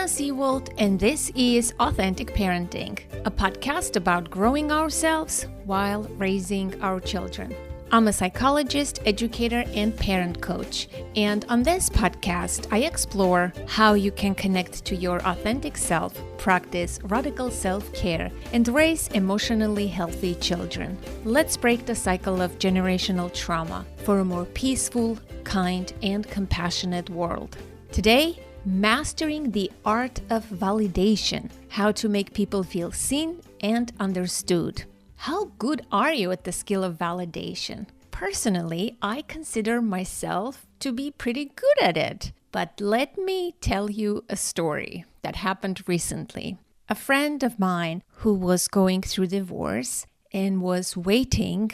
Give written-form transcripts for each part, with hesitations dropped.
Seawald, and this is Authentic Parenting, a podcast about growing ourselves while raising our children. I'm a psychologist, educator, and parent coach, and on this podcast, I explore how you can connect to your authentic self, practice radical self-care, and raise emotionally healthy children. Let's break the cycle of generational trauma for a more peaceful, kind, and compassionate world. Today, mastering the art of validation, how to make people feel seen and understood. How good are you at the skill of validation? Personally, I consider myself to be pretty good at it. But let me tell you a story that happened recently. A friend of mine who was going through divorce and was waiting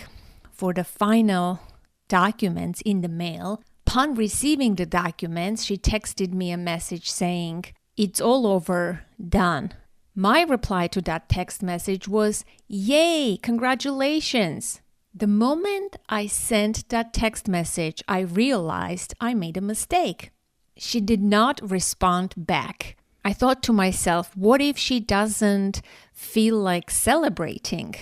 for the final documents in the mail. Upon receiving the documents, she texted me a message saying, "It's all over, done." My reply to that text message was, "Yay, congratulations." The moment I sent that text message, I realized I made a mistake. She did not respond back. I thought to myself, what if she doesn't feel like celebrating?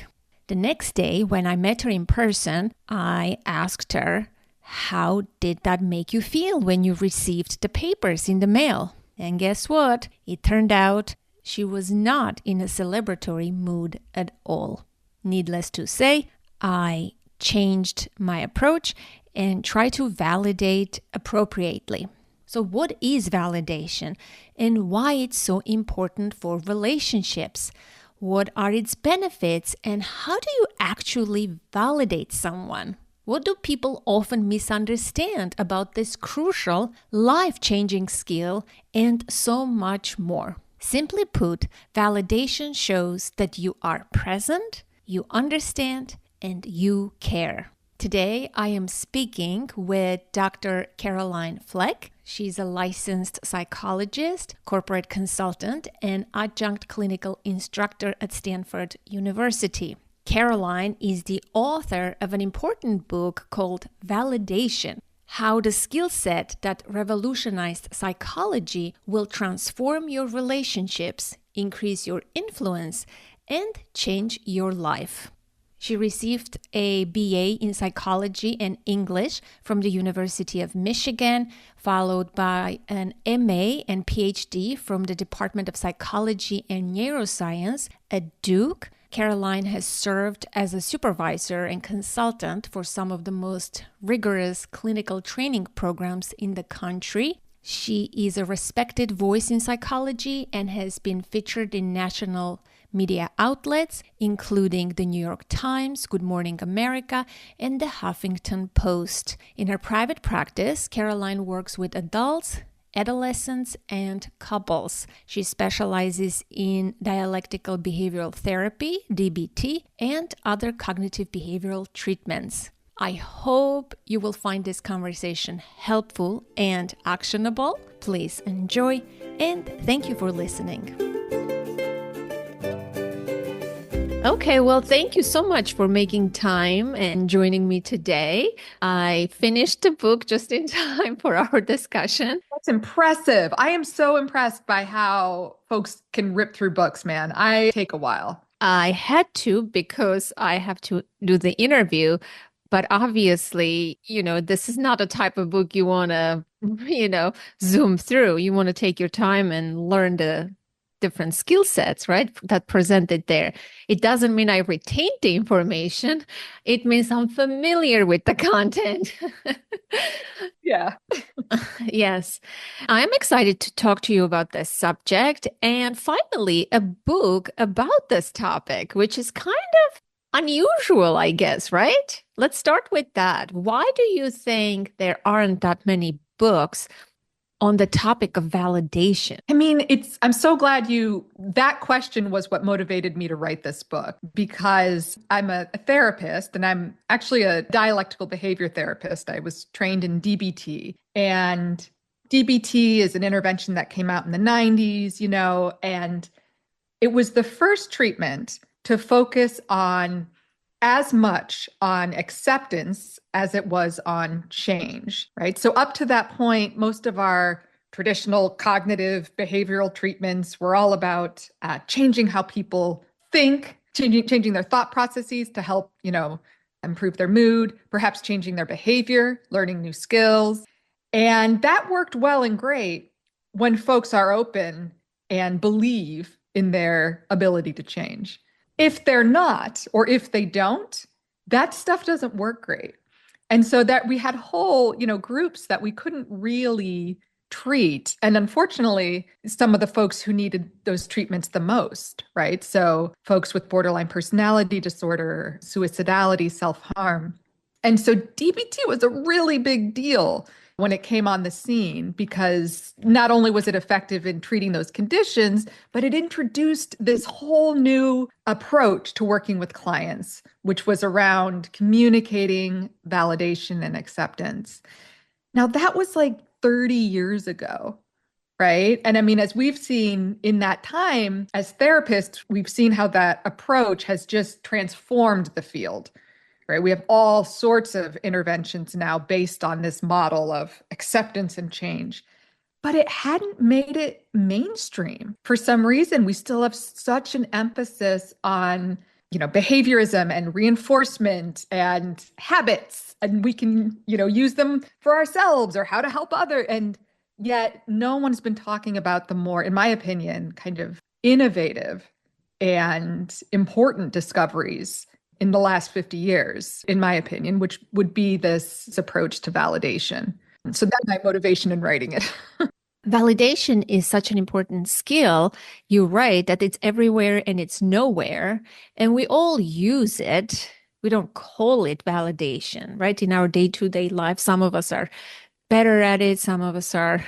The next day, when I met her in person, I asked her, "How did that make you feel when you received the papers in the mail?" And guess what? It turned out she was not in a celebratory mood at all. Needless to say, I changed my approach and tried to validate appropriately. So what is validation and why it's so important for relationships? What are its benefits and how do you actually validate someone? What do people often misunderstand about this crucial, life-changing skill and so much more? Simply put, validation shows that you are present, you understand, and you care. Today, I am speaking with Dr. Caroline Fleck. She's a licensed psychologist, corporate consultant, and adjunct clinical instructor at Stanford University. Caroline is the author of an important book called Validation: How the Skill Set That Revolutionized Psychology Will Transform Your Relationships, Increase Your Influence, and Change Your Life. She received a BA in Psychology and English from the University of Michigan, followed by an MA and PhD from the Department of Psychology and Neuroscience at Duke. Caroline has served as a supervisor and consultant for some of the most rigorous clinical training programs in the country. She is a respected voice in psychology and has been featured in national media outlets, including the New York Times, Good Morning America, and the Huffington Post. In her private practice, Caroline works with adults, adolescents, and couples. She specializes in dialectical behavioral therapy, DBT, and other cognitive behavioral treatments. I hope you will find this conversation helpful and actionable. Please enjoy, and thank you for listening. Okay, well, thank you so much for making time and joining me today. I finished the book just in time for our discussion. That's impressive. I am so impressed by how folks can rip through books, man. I take a while. I had to because I have to do the interview. But obviously, this is not a type of book you want to, zoom through. You want to take your time and learn the different skill sets, right, that presented there. It doesn't mean I retained the information. It means I'm familiar with the content. Yeah. Yes. I'm excited to talk to you about this subject and finally a book about this topic, which is kind of unusual, I guess, right? Let's start with that. Why do you think there aren't that many books on the topic of validation? I mean, I'm so glad that question was what motivated me to write this book, because I'm a therapist and I'm actually a dialectical behavior therapist. I was trained in DBT, and DBT is an intervention that came out in the 90s, and it was the first treatment to focus on as much on acceptance as it was on change, right? So up to that point, most of our traditional cognitive behavioral treatments were all about changing how people think, changing their thought processes to help, improve their mood, perhaps changing their behavior, learning new skills. And that worked well and great when folks are open and believe in their ability to change. If they're not, or if they don't, that stuff doesn't work great. And so that we had whole, groups that we couldn't really treat. And unfortunately, some of the folks who needed those treatments the most, right? So folks with borderline personality disorder, suicidality, self-harm. And so DBT was a really big deal when it came on the scene, because not only was it effective in treating those conditions, but it introduced this whole new approach to working with clients, which was around communicating validation and acceptance. Now, that was like 30 years ago, right? And I mean, as we've seen in that time as therapists, we've seen how that approach has just transformed the field. Right? We have all sorts of interventions now based on this model of acceptance and change, but it hadn't made it mainstream. For some reason, we still have such an emphasis on, behaviorism and reinforcement and habits, and we can, use them for ourselves or how to help others. And yet no one's been talking about the more, in my opinion, kind of innovative and important discoveries in the last 50 years, in my opinion, which would be this approach to validation. So that's my motivation in writing it. Validation is such an important skill. You're right that it's everywhere and it's nowhere, and we all use it. We don't call it validation, right? In our day-to-day life, some of us are better at it. Some of us are,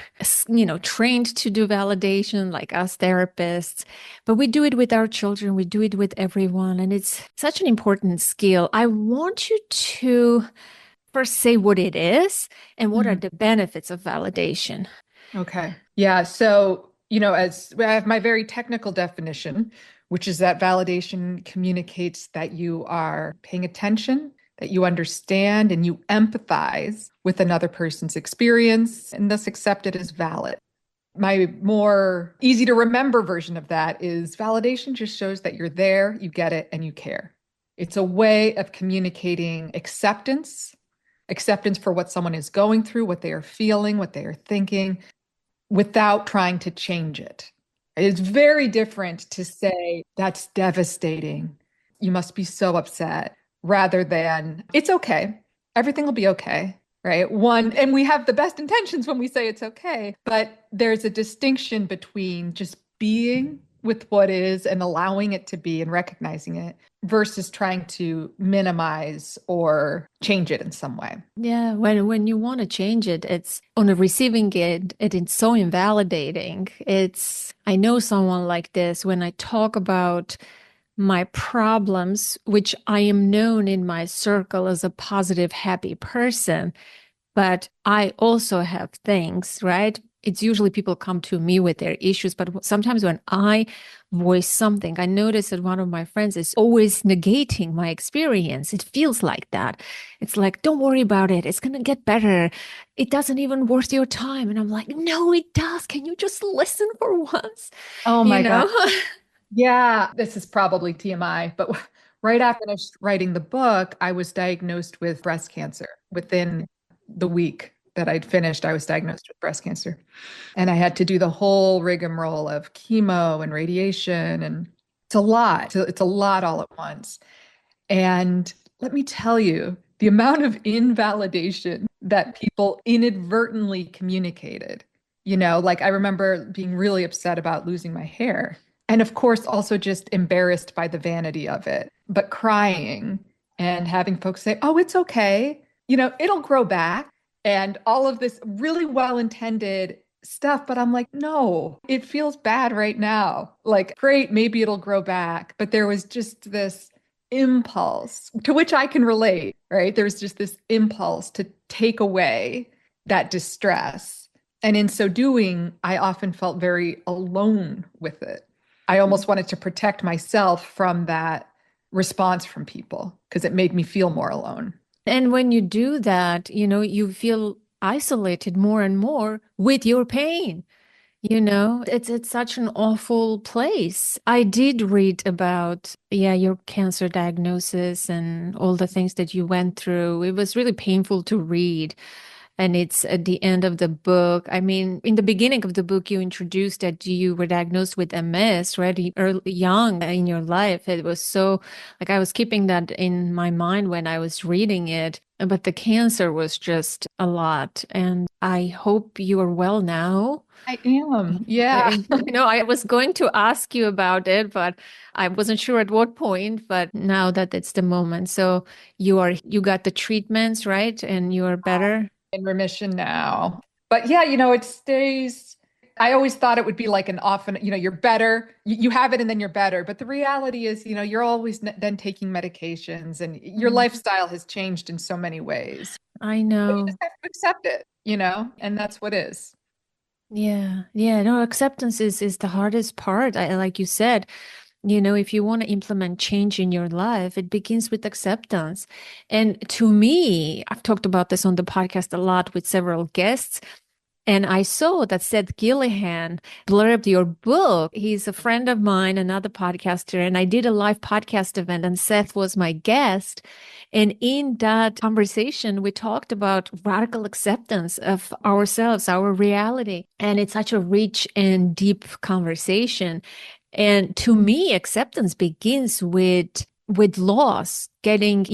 trained to do validation, like us therapists, but we do it with our children. We do it with everyone. And it's such an important skill. I want you to first say what it is and what are the benefits of validation. Okay. Yeah. So, as I have my very technical definition, which is that validation communicates that you are paying attention, that you understand and you empathize with another person's experience and thus accept it as valid. My more easy to remember version of that is validation just shows that you're there, you get it, and you care. It's a way of communicating acceptance for what someone is going through, what they are feeling, what they are thinking, without trying to change it. It's very different to say, that's devastating. You must be so upset, rather than, it's okay. Everything will be okay, right? And we have the best intentions when we say it's okay, but there's a distinction between just being with what is and allowing it to be and recognizing it versus trying to minimize or change it in some way. Yeah, when you want to change it, it's on the receiving end, it's so invalidating. I know someone like this when I talk about my problems, which I am known in my circle as a positive, happy person, but I also have things, right? It's usually people come to me with their issues, but sometimes when I voice something, I notice that one of my friends is always negating my experience. It feels like that. It's like, don't worry about it. It's going to get better. It doesn't even worth your time. And I'm like, no, it does. Can you just listen for once? Oh my God. Yeah, this is probably TMI, but right after I finished writing the book, I was diagnosed with breast cancer. Within the week that I'd finished, I was diagnosed with breast cancer. And I had to do the whole rigmarole of chemo and radiation. And it's a lot. It's a lot all at once. And let me tell you, the amount of invalidation that people inadvertently communicated, like I remember being really upset about losing my hair. And of course, also just embarrassed by the vanity of it, but crying and having folks say, oh, it's okay. It'll grow back, and all of this really well-intended stuff. But I'm like, no, it feels bad right now. Like, great, maybe it'll grow back. But there was just this impulse to which I can relate, right? There's just this impulse to take away that distress. And in so doing, I often felt very alone with it. I almost wanted to protect myself from that response from people because it made me feel more alone. And when you do that, you feel isolated more and more with your pain. It's such an awful place. I did read about, yeah, your cancer diagnosis and all the things that you went through. It was really painful to read. And it's at the end of the book. I mean, in the beginning of the book, you introduced that you were diagnosed with MS, right? Early, young in your life. It was so, like, I was keeping that in my mind when I was reading it. But the cancer was just a lot. And I hope you are well now. I am. Yeah. I was going to ask you about it, but I wasn't sure at what point. But now that it's the moment. So you got the treatments, right? And you are better. In remission now. But yeah, it stays. I always thought it would be like an often, you're better, you have it and then you're better. But the reality is, you're always then taking medications and your lifestyle has changed in so many ways. I But you know. just have to accept it, and that's what is. Yeah. Yeah. No, acceptance is the hardest part. Like you said, if you want to implement change in your life, it begins with acceptance. And to me, I've talked about this on the podcast a lot with several guests. And I saw that Seth Gillihan blurbed your book. He's a friend of mine, another podcaster, and I did a live podcast event, and Seth was my guest. And in that conversation, we talked about radical acceptance of ourselves, our reality. And it's such a rich and deep conversation. And to me, acceptance begins with loss, getting,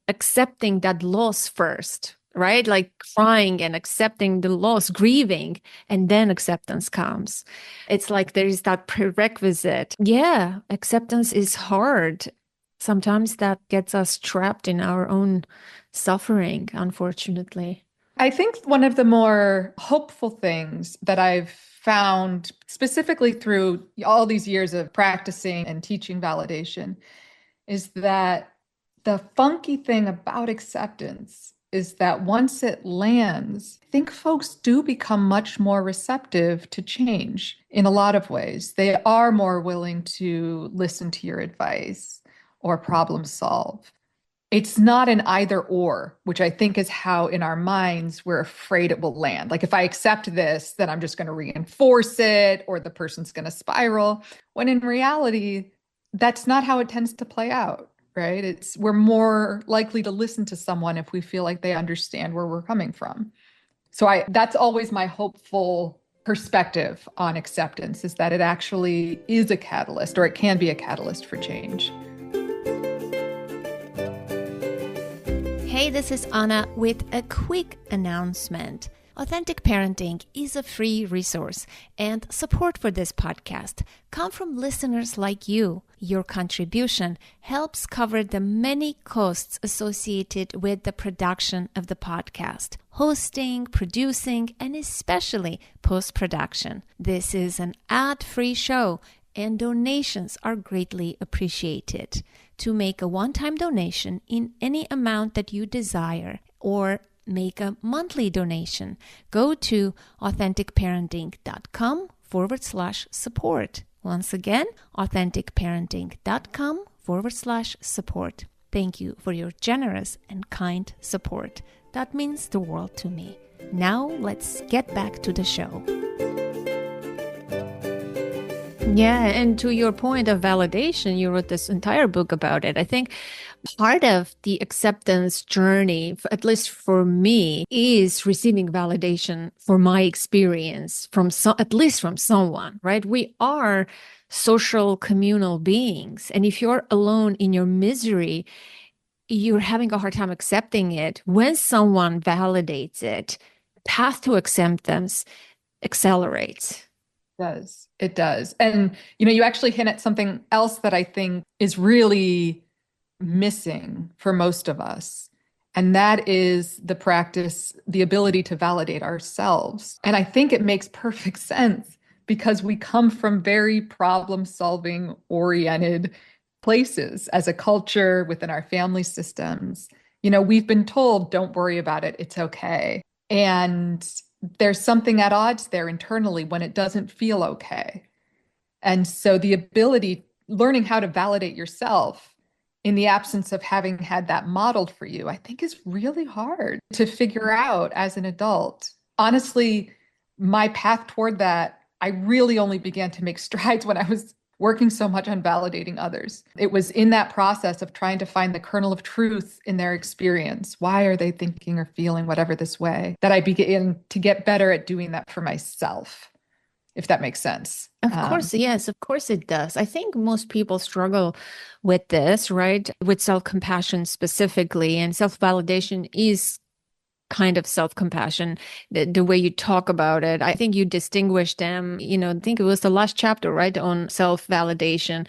accepting that loss first, right? Like crying and accepting the loss, grieving, and then acceptance comes. It's like there is that prerequisite. Yeah, acceptance is hard. Sometimes that gets us trapped in our own suffering, unfortunately. I think one of the more hopeful things that I've found specifically through all these years of practicing and teaching validation is that the funky thing about acceptance is that once it lands, I think folks do become much more receptive to change in a lot of ways. They are more willing to listen to your advice or problem solve. It's not an either or, which I think is how in our minds we're afraid it will land. Like if I accept this, then I'm just going to reinforce it or the person's going to spiral. When in reality, that's not how it tends to play out, right? We're more likely to listen to someone if we feel like they understand where we're coming from. So that's always my hopeful perspective on acceptance, is that it actually is a catalyst, or it can be a catalyst for change. Hey, this is Anna with a quick announcement. Authentic Parenting is a free resource, and support for this podcast come from listeners like you. Your contribution helps cover the many costs associated with the production of the podcast, hosting, producing, and especially post-production. This is an ad-free show, and donations are greatly appreciated. To make a one-time donation in any amount that you desire, or make a monthly donation, go to authenticparenting.com/support. Once again, authenticparenting.com/support. Thank you for your generous and kind support. That means the world to me. Now let's get back to the show. Yeah, and to your point of validation, you wrote this entire book about it. I think part of the acceptance journey, at least for me, is receiving validation for my experience at least from someone, right? We are social communal beings. And if you're alone in your misery, you're having a hard time accepting it. When someone validates it, path to acceptance accelerates. It does. And, you actually hint at something else that I think is really missing for most of us. And that is the practice, the ability to validate ourselves. And I think it makes perfect sense because we come from very problem-solving oriented places as a culture within our family systems. We've been told, don't worry about it, it's okay. And there's something at odds there internally when it doesn't feel okay. And so the ability, learning how to validate yourself in the absence of having had that modeled for you, I think is really hard to figure out as an adult. Honestly, my path toward that, I really only began to make strides when I was working so much on validating others. It was in that process of trying to find the kernel of truth in their experience. Why are they thinking or feeling whatever this way? That I began to get better at doing that for myself, if that makes sense. Of course, yes, of course it does. I think most people struggle with this, right? With self-compassion specifically, and self-validation is kind of self-compassion, the way you talk about it. I think you distinguish them, I think it was the last chapter, right, on self-validation.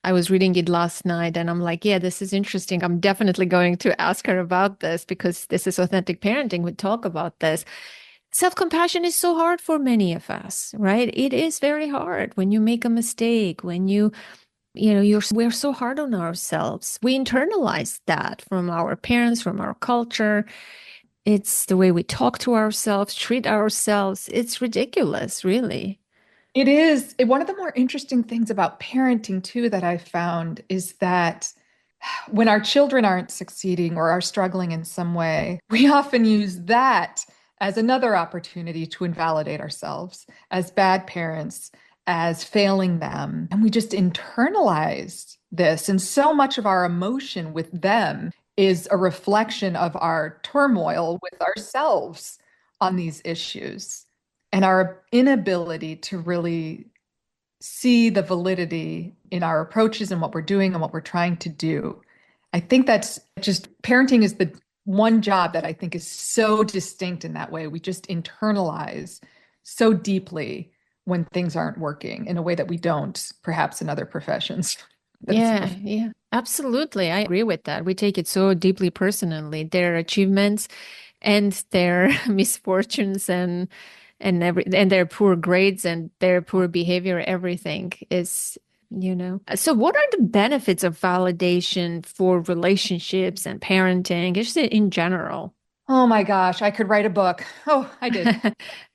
I was reading it last night and I'm like, yeah, this is interesting. I'm definitely going to ask her about this because this is authentic parenting. We talk about this. Self-compassion is so hard for many of us, right? It is very hard when you make a mistake, when we're so hard on ourselves. We internalize that from our parents, from our culture. It's the way we talk to ourselves, treat ourselves. It's ridiculous, really. It is. One of the more interesting things about parenting, too, that I found is that when our children aren't succeeding or are struggling in some way, we often use that as another opportunity to invalidate ourselves as bad parents, as failing them. And we just internalized this. And so much of our emotion with them is a reflection of our turmoil with ourselves on these issues and our inability to really see the validity in our approaches and what we're doing and what we're trying to do. I think that's just parenting is the one job that I think is so distinct in that way. We just internalize so deeply when things aren't working in a way that we don't, perhaps in other professions. Yeah, absolutely. I agree with that. We take it so deeply personally, their achievements and their misfortunes and their poor grades and their poor behavior, everything is, So what are the benefits of validation for relationships and parenting, just in general? Oh my gosh, I could write a book. Oh, I did.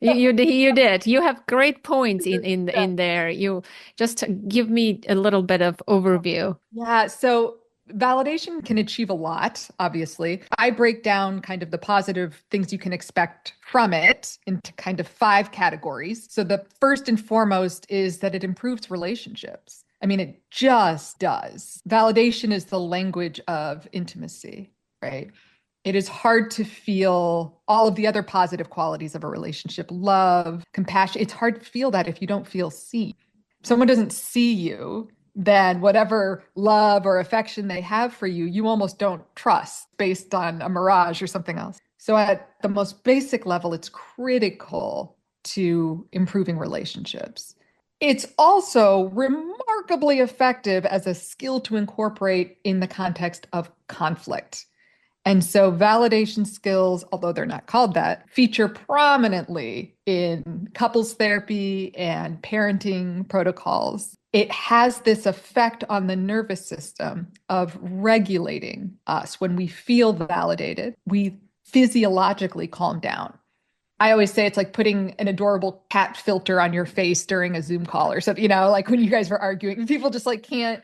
You did. You have great points Yeah. in there. You just give me a little bit of overview. Yeah, so validation can achieve a lot, obviously. I break down kind of the positive things you can expect from it into kind of 5 categories. So the first and foremost is that it improves relationships. I mean, it just does. Validation is the language of intimacy, right? It is hard to feel all of the other positive qualities of a relationship, love, compassion. It's hard to feel that if you don't feel seen. If someone doesn't see you, then whatever love or affection they have for you, you almost don't trust based on a mirage or something else. So at the most basic level, it's critical to improving relationships. It's also remarkably effective as a skill to incorporate in the context of conflict. And so validation skills, although they're not called that, feature prominently in couples therapy and parenting protocols. It has this effect on the nervous system of regulating us. When we feel validated, we physiologically calm down. I always say it's like putting an adorable cat filter on your face during a Zoom call or something, like when you guys were arguing, people just they can't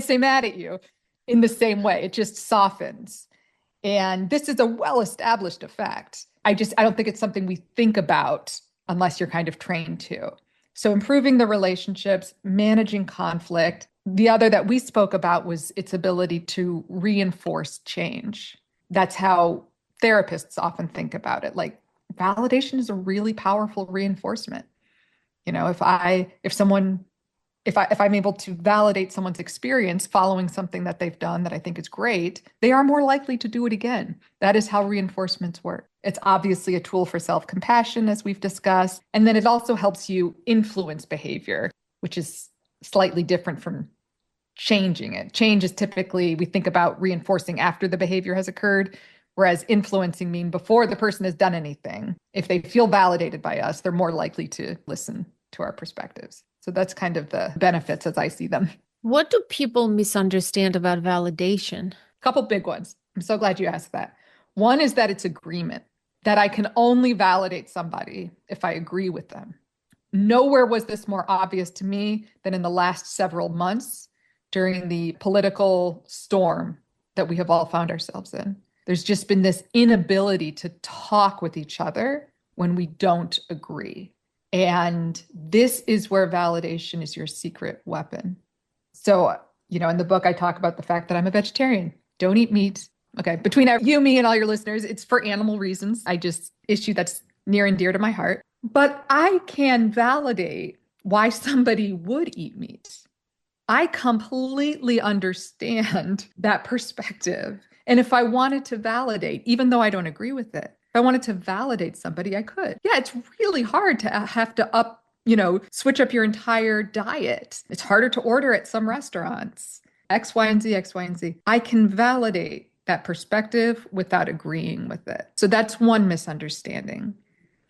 stay mad at you in the same way. It just softens. And this is a well-established effect. I don't think it's something we think about unless you're kind of trained to. So improving the relationships, managing conflict. The other that we spoke about was its ability to reinforce change. That's how therapists often think about it. Like validation is a really powerful reinforcement. If I'm able to validate someone's experience following something that they've done that I think is great, they are more likely to do it again. That is how reinforcements work. It's obviously a tool for self-compassion, as we've discussed. And then it also helps you influence behavior, which is slightly different from changing it. Change is typically, we think about reinforcing after the behavior has occurred, whereas influencing mean before the person has done anything. If they feel validated by us, they're more likely to listen to our perspectives. So that's kind of the benefits as I see them. What do people misunderstand about validation? A couple big ones. I'm so glad you asked that. One is that it's agreement, that I can only validate somebody if I agree with them. Nowhere was this more obvious to me than in the last several months during the political storm that we have all found ourselves in. There's just been this inability to talk with each other when we don't agree. And this is where validation is your secret weapon. So, in the book, I talk about the fact that I'm a vegetarian. Don't eat meat. Okay, between you, me, and all your listeners, it's for animal reasons. Issue that's near and dear to my heart. But I can validate why somebody would eat meat. I completely understand that perspective. And if I wanted to validate, even though I don't agree with it, if I wanted to validate somebody, I could. Yeah, it's really hard to have to switch up your entire diet. It's harder to order at some restaurants. X, Y, and Z, X, Y, and Z. I can validate that perspective without agreeing with it. So that's one misunderstanding.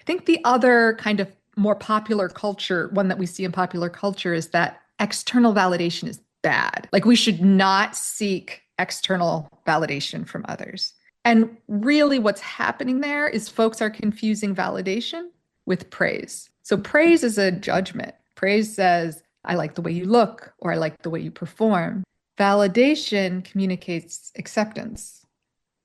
I think the other kind of more popular culture, one that we see in popular culture, is that external validation is bad. Like we should not seek external validation from others. And really what's happening there is folks are confusing validation with praise. So praise is a judgment. Praise says, I like the way you look, or I like the way you perform. Validation communicates acceptance.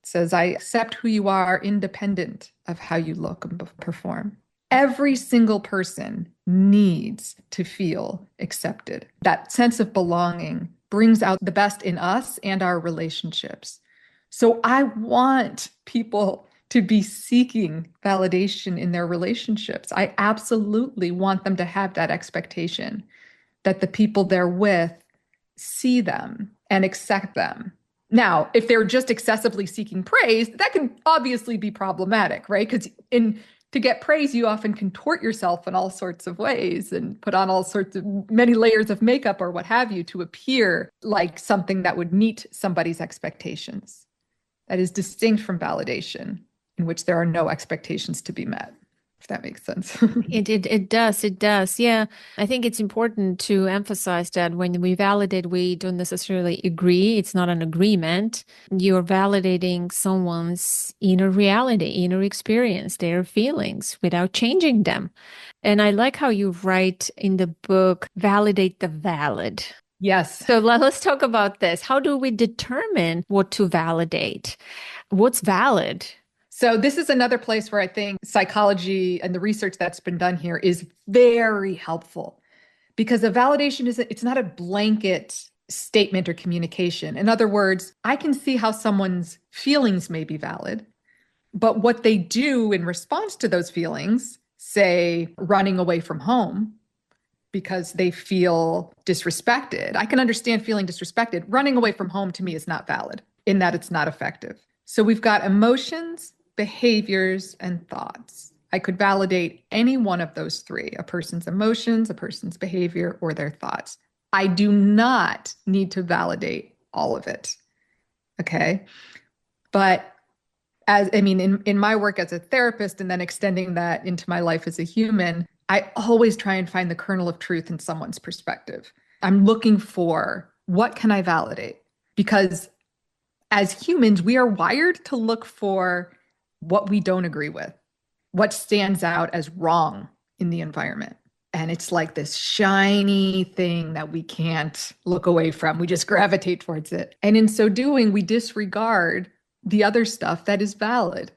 It says, I accept who you are independent of how you look and perform. Every single person needs to feel accepted. That sense of belonging brings out the best in us and our relationships. So I want people to be seeking validation in their relationships. I absolutely want them to have that expectation that the people they're with see them and accept them. Now, if they're just excessively seeking praise, that can obviously be problematic, right? Because to get praise, you often contort yourself in all sorts of ways and put on all sorts of many layers of makeup or what have you to appear like something that would meet somebody's expectations. That is distinct from validation, in which there are no expectations to be met, if that makes sense. It does. Yeah. I think it's important to emphasize that when we validate, we don't necessarily agree. It's not an agreement. You're validating someone's inner reality, inner experience, their feelings without changing them. And I like how you write in the book, validate the valid. Yes. So let's talk about this. How do we determine what to validate? What's valid? So this is another place where I think psychology and the research that's been done here is very helpful, because a validation it's not a blanket statement or communication. In other words, I can see how someone's feelings may be valid, but what they do in response to those feelings, say running away from home because they feel disrespected. I can understand feeling disrespected. Running away from home to me is not valid in that it's not effective. So we've got emotions, behaviors, and thoughts. I could validate any one of those three, a person's emotions, a person's behavior, or their thoughts. I do not need to validate all of it. Okay. But in my work as a therapist and then extending that into my life as a human, I always try and find the kernel of truth in someone's perspective. I'm looking for what can I validate? Because as humans, we are wired to look for what we don't agree with, what stands out as wrong in the environment. And it's like this shiny thing that we can't look away from. We just gravitate towards it. And in so doing, we disregard the other stuff that is valid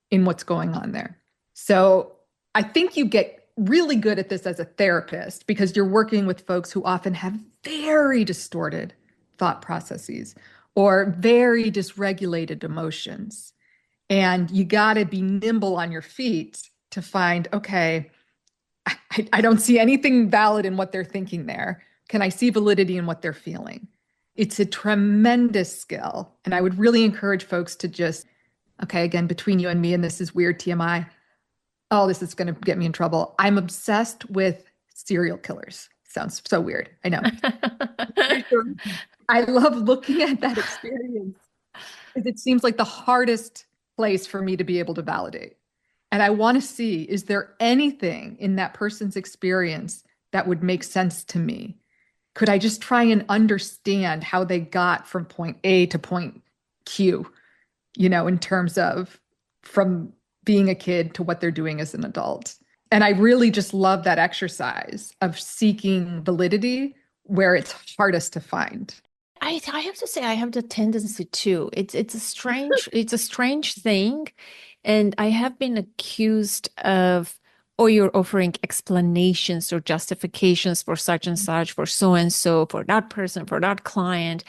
in what's going on there. So I think you get really good at this as a therapist because you're working with folks who often have very distorted thought processes or very dysregulated emotions. And you got to be nimble on your feet to find, okay, I don't see anything valid in what they're thinking there. Can I see validity in what they're feeling? It's a tremendous skill. And I would really encourage folks to just, okay, again, between you and me, and this is weird TMI. Oh, this is going to get me in trouble. I'm obsessed with serial killers. Sounds so weird. I know. I love looking at that experience because it seems like the hardest place for me to be able to validate. And I want to see, is there anything in that person's experience that would make sense to me? Could I just try and understand how they got from point A to point Q, in terms of from being a kid to what they're doing as an adult? And I really just love that exercise of seeking validity where it's hardest to find. I have to say I have the tendency too. It's a strange thing, and I have been accused of, oh, you're offering explanations or justifications for such and such, for so and so, for that person, for that client.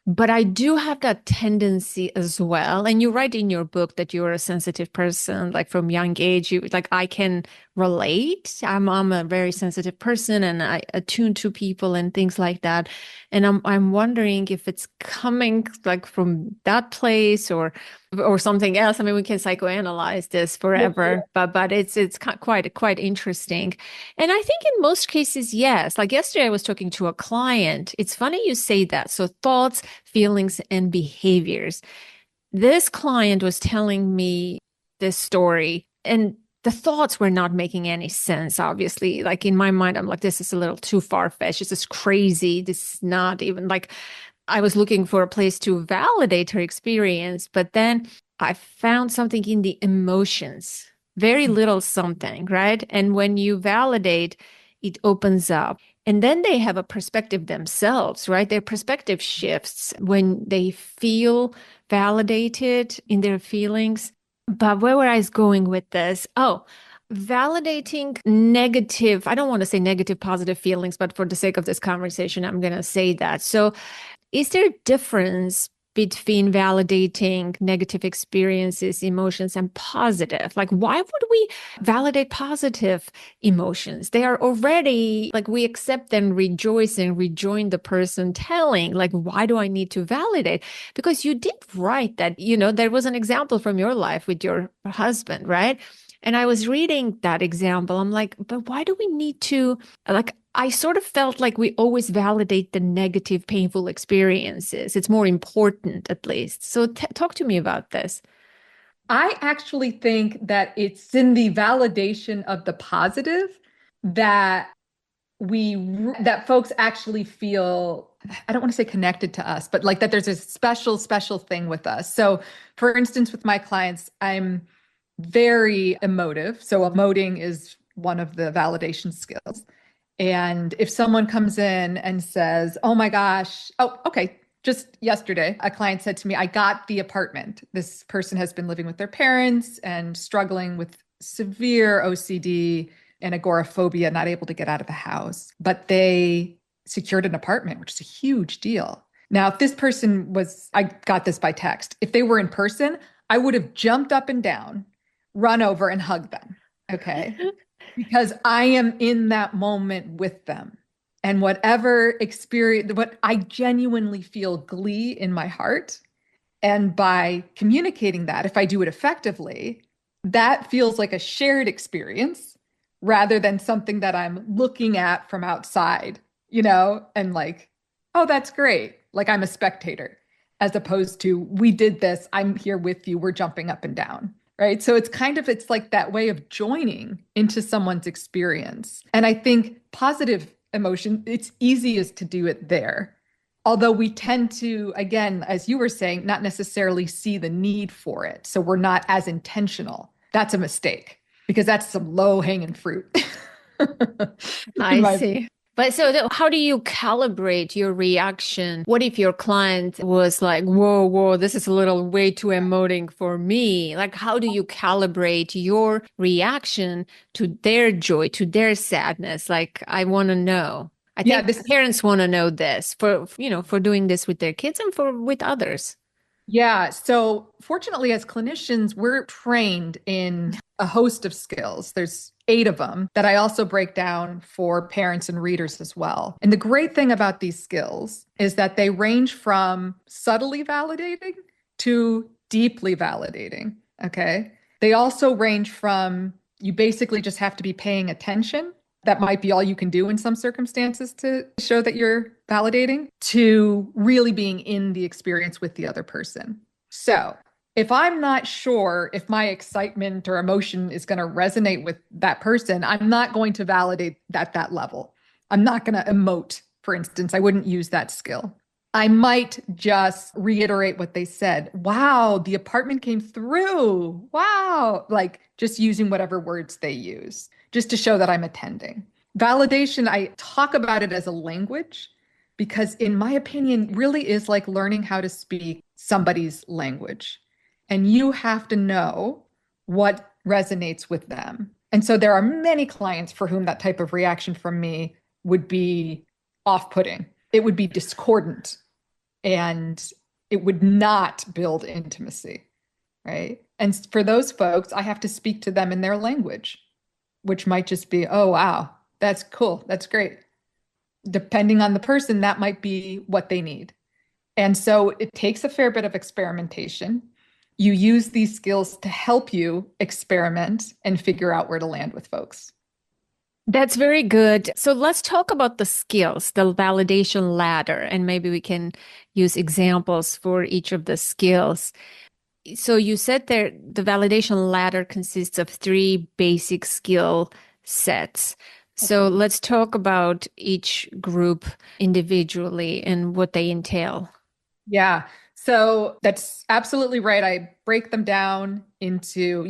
But I do have that tendency as well. And you write in your book that you're a sensitive person, like from young age, you like I can relate. I'm a very sensitive person and I attune to people and things like that. And I'm wondering if it's coming like from that place or something else. I mean, we can psychoanalyze this forever, but it's quite interesting. And I think in most cases, yes. Like yesterday, I was talking to a client. It's funny you say that. So thoughts, feelings, and behaviors. This client was telling me this story, and the thoughts were not making any sense, obviously. Like in my mind, I'm like, this is a little too far-fetched. This is crazy. This is not even like I was looking for a place to validate her experience, but then I found something in the emotions, very little something, right? And when you validate, it opens up. And then they have a perspective themselves, right? Their perspective shifts when they feel validated in their feelings. But where were I going with this? Oh, validating negative, I don't want to say negative, positive feelings, but for the sake of this conversation, I'm going to say that. So is there a difference between validating negative experiences, emotions, and positive? Like, why would we validate positive emotions? They are already like we accept and rejoice and rejoin the person telling, like, why do I need to validate? Because you did write that, there was an example from your life with your husband, right? And I was reading that example. I'm like, but why do we need to, like, I sort of felt like we always validate the negative, painful experiences. It's more important, at least. So talk to me about this. I actually think that it's in the validation of the positive that that folks actually feel, I don't want to say connected to us, but like that there's a special thing with us. So for instance, with my clients, I'm very emotive. So emoting is one of the validation skills. And if someone comes in and says, oh my gosh, oh, okay. Just yesterday, a client said to me, I got the apartment. This person has been living with their parents and struggling with severe OCD and agoraphobia, not able to get out of the house. But they secured an apartment, which is a huge deal. Now, if this person was, I got this by text, if they were in person, I would have jumped up and down, run over and hugged them. Okay. Because I am in that moment with them. And whatever experience, what I genuinely feel glee in my heart. And by communicating that, if I do it effectively, that feels like a shared experience rather than something that I'm looking at from outside, and like, oh, that's great. Like I'm a spectator, as opposed to, we did this, I'm here with you, we're jumping up and down. Right. So it's like that way of joining into someone's experience. And I think positive emotion, it's easiest to do it there. Although we tend to, again, as you were saying, not necessarily see the need for it. So we're not as intentional. That's a mistake because that's some low hanging fruit. I see. But so how do you calibrate your reaction? What if your client was like, whoa, this is a little way too emoting for me? Like, how do you calibrate your reaction to their joy, to their sadness? Like, I want to know. I think parents want to know this for doing this with their kids and with others. Yeah. So fortunately, as clinicians, we're trained in a host of skills. There's 8 of them that I also break down for parents and readers as well. And the great thing about these skills is that they range from subtly validating to deeply validating. Okay. They also range from you basically just have to be paying attention. That might be all you can do in some circumstances to show that you're validating, to really being in the experience with the other person. So if I'm not sure if my excitement or emotion is going to resonate with that person, I'm not going to validate that level. I'm not going to emote, for instance. I wouldn't use that skill. I might just reiterate what they said. Wow, the apartment came through. Wow. Like just using whatever words they use, just to show that I'm attending. Validation, I talk about it as a language because in my opinion, really is like learning how to speak somebody's language. And you have to know what resonates with them. And so there are many clients for whom that type of reaction from me would be off-putting. It would be discordant and it would not build intimacy, right? And for those folks, I have to speak to them in their language, which might just be, oh, wow, that's cool. That's great. Depending on the person, that might be what they need. And so it takes a fair bit of experimentation. You use these skills to help you experiment and figure out where to land with folks. That's very good. So let's talk about the skills, the validation ladder, and maybe we can use examples for each of the skills. So you said there the validation ladder consists of three basic skill sets. So let's talk about each group individually and what they entail. Yeah. So that's absolutely right. I break them down into,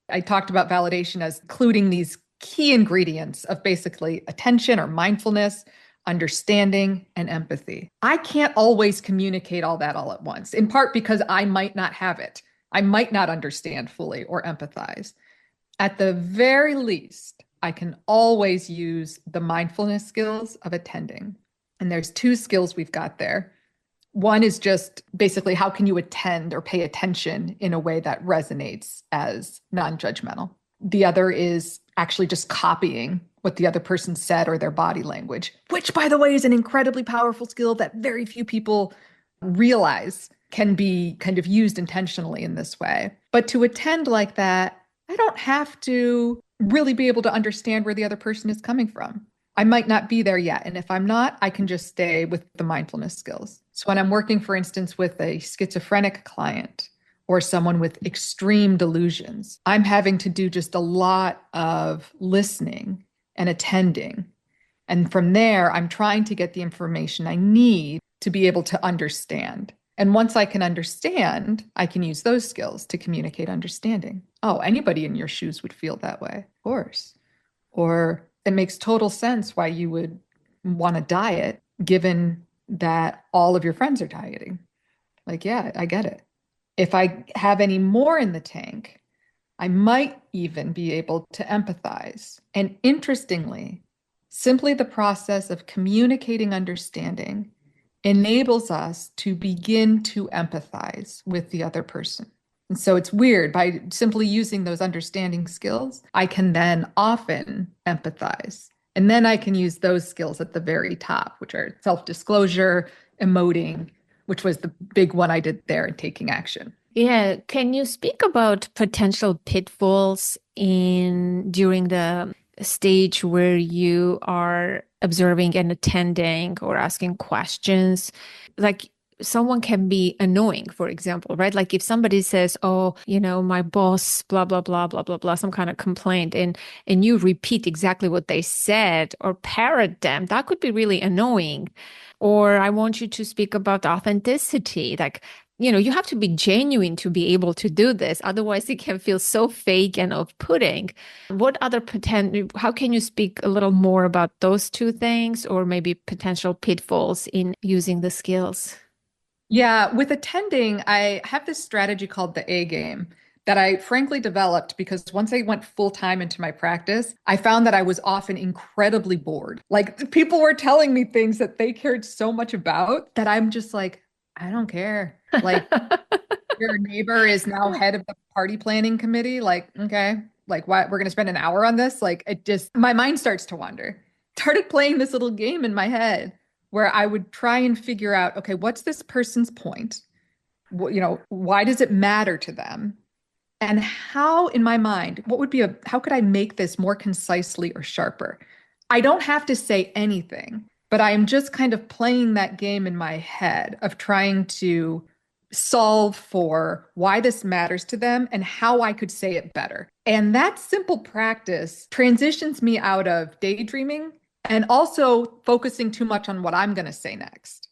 I talked about validation as including these key ingredients of basically attention or mindfulness, understanding, and empathy. I can't always communicate all that all at once, in part because I might not have it. I might not understand fully or empathize. At the very least, I can always use the mindfulness skills of attending. And there's two skills we've got there. One is just basically how can you attend or pay attention in a way that resonates as non-judgmental. The other is actually just copying what the other person said or their body language, which, by the way, is an incredibly powerful skill that very few people realize can be kind of used intentionally in this way. But to attend like that, I don't have to really be able to understand where the other person is coming from. I might not be there yet. And if I'm not, I can just stay with the mindfulness skills. So when I'm working, for instance, with a schizophrenic client or someone with extreme delusions, I'm having to do just a lot of listening and attending. And from there, I'm trying to get the information I need to be able to understand. And once I can understand, I can use those skills to communicate understanding. Oh, anybody in your shoes would feel that way, of course. Or it makes total sense why you would want to diet, given that all of your friends are dieting. Like, yeah, I get it. If I have any more in the tank, I might even be able to empathize. And interestingly, simply the process of communicating understanding enables us to begin to empathize with the other person. And so it's weird, by simply using those understanding skills, I can then often empathize. And then I can use those skills at the very top, which are self-disclosure, emoting, which was the big one I did there, in taking action. Yeah, can you speak about potential pitfalls during the stage where you are observing and attending or asking questions? Like someone can be annoying, for example, right? Like if somebody says, "Oh, my boss, blah blah blah blah blah blah," some kind of complaint, and you repeat exactly what they said or parrot them, that could be really annoying. Or I want you to speak about authenticity, like you have to be genuine to be able to do this. Otherwise, it can feel so fake and off-putting. What other how can you speak a little more about those two things, or maybe potential pitfalls in using the skills? Yeah, with attending, I have this strategy called the A game that I frankly developed because once I went full time into my practice, I found that I was often incredibly bored. Like people were telling me things that they cared so much about that I'm just like, I don't care. Like your neighbor is now head of the party planning committee. Like, okay, like why we're going to spend an hour on this? Like it just, my mind starts to wander. Started playing this little game in my head where I would try and figure out, okay, what's this person's point? Why does it matter to them? And how, in my mind, how could I make this more concisely or sharper? I don't have to say anything, but I am just kind of playing that game in my head of trying to solve for why this matters to them and how I could say it better. And that simple practice transitions me out of daydreaming and also focusing too much on what I'm going to say next.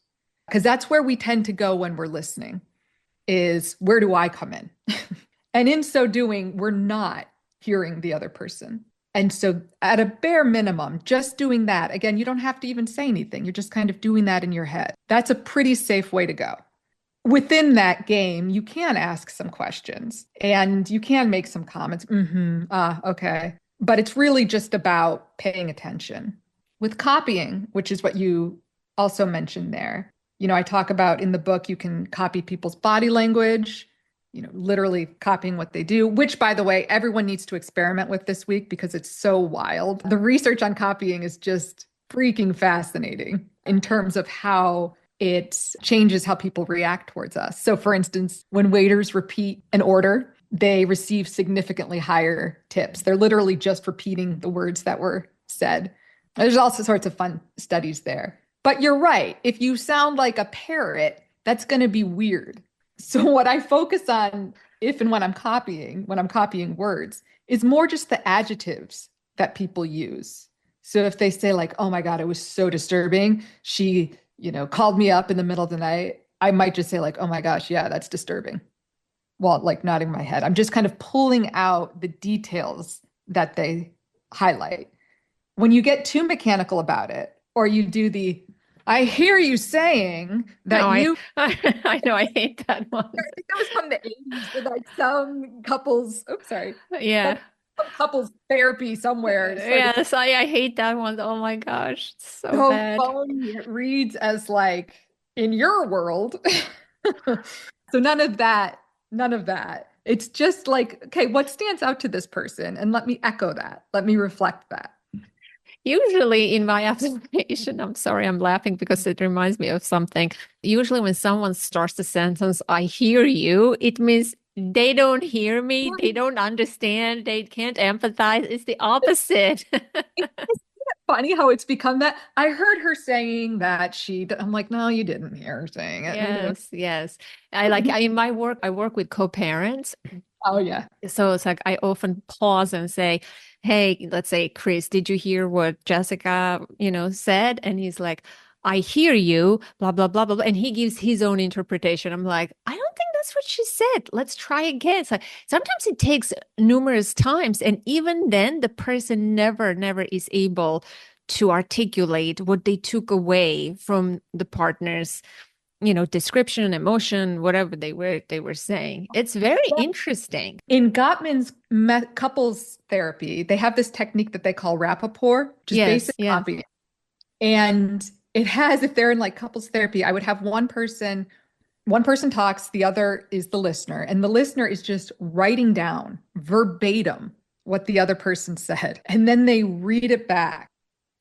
Because that's where we tend to go when we're listening, is where do I come in? And in so doing, we're not hearing the other person. And so, at a bare minimum, just doing that, again, you don't have to even say anything. You're just kind of doing that in your head. That's a pretty safe way to go. Within that game, you can ask some questions and you can make some comments. Okay. But it's really just about paying attention. With copying, which is what you also mentioned there, I talk about in the book, you can copy people's body language, literally copying what they do, which, by the way, everyone needs to experiment with this week because it's so wild. The research on copying is just freaking fascinating in terms of how it changes how people react towards us. So, for instance, when waiters repeat an order, they receive significantly higher tips. They're literally just repeating the words that were said. There's also sorts of fun studies there. But you're right. If you sound like a parrot, that's going to be weird. So what I focus on if and when I'm copying words, is more just the adjectives that people use. So if they say like, oh my God, it was so disturbing. She, called me up in the middle of the night. I might just say like, oh my gosh, yeah, that's disturbing. While like nodding my head. I'm just kind of pulling out the details that they highlight. When you get too mechanical about it, or you do I hear you saying that No, you. I know, I hate that one. I think that was from the 80s with like some couples. Oops, sorry. Yeah. Some couples therapy somewhere started Yes, I hate that one. Oh my gosh, it's so so bad. phony. It reads as like in your world. So none of that, none of that. It's just like, okay, what stands out to this person? And let me echo that. Let me reflect that. Usually in my application, I'm sorry, I'm laughing because it reminds me of something. Usually when someone starts a sentence, I hear you, it means they don't hear me, they don't understand, they can't empathize. It's the opposite. Funny how it's become that. I heard her saying that I'm like, no, you didn't hear her saying it. Yes, yes. In my work, I work with co-parents. Oh, yeah. So it's like I often pause and say, hey, let's say, Chris, did you hear what Jessica, said? And he's like, I hear you, blah, blah, blah, blah, blah. And he gives his own interpretation. I'm like, I don't think that's what she said. Let's try again. So sometimes it takes numerous times. And even then, the person never is able to articulate what they took away from the partner's description, emotion, whatever they were saying. It's very interesting. In Gottman's couples therapy, they have this technique that they call rapport, which is Yes, basic yeah. copying. And it has, if they're in like couples therapy, I would have one person talks, the other is the listener, and the listener is just writing down verbatim what the other person said. And then they read it back.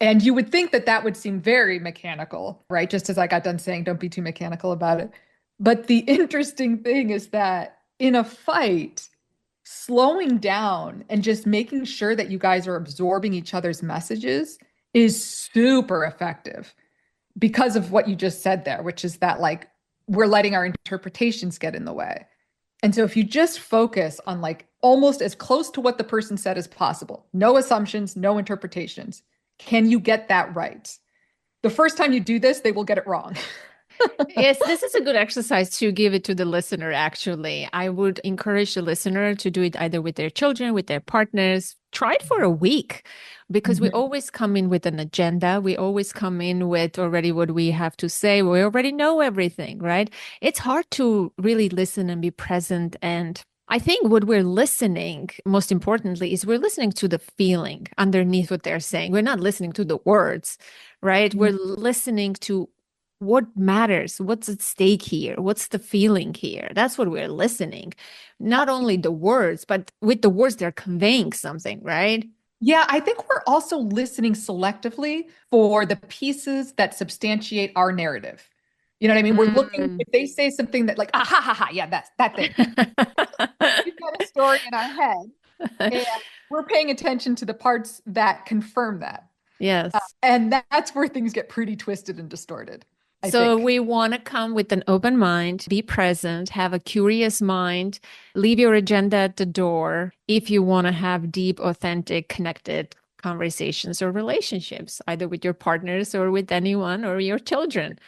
And you would think that that would seem very mechanical, right? Just as I got done saying, don't be too mechanical about it. But the interesting thing is that in a fight, slowing down and just making sure that you guys are absorbing each other's messages is super effective because of what you just said there, which is that like we're letting our interpretations get in the way. And so if you just focus on like almost as close to what the person said as possible, no assumptions, no interpretations, can you get that right? The first time you do this, they will get it wrong. Yes, this is a good exercise to give it to the listener, actually. I would encourage the listener to do it either with their children, with their partners. Try it for a week because we Mhm. always come in with an agenda. We always come in with already what we have to say. We already know everything, right? It's hard to really listen and be present. And I think what we're listening, most importantly, is we're listening to the feeling underneath what they're saying. We're not listening to the words, right? We're listening to what matters, what's at stake here, what's the feeling here. That's what we're listening. Not only the words, but with the words, they're conveying something, right? Yeah, I think we're also listening selectively for the pieces that substantiate our narrative. You know what I mean? We're looking, Mm. if they say something that like, ah, ha, ha, ha, yeah, that's that thing. We've got a story in our head, and we're paying attention to the parts that confirm that. Yes. And that's where things get pretty twisted and distorted, I So think. we want to come with an open mind, be present, have a curious mind, leave your agenda at the door if you want to have deep, authentic, connected conversations or relationships, either with your partners or with anyone or your children.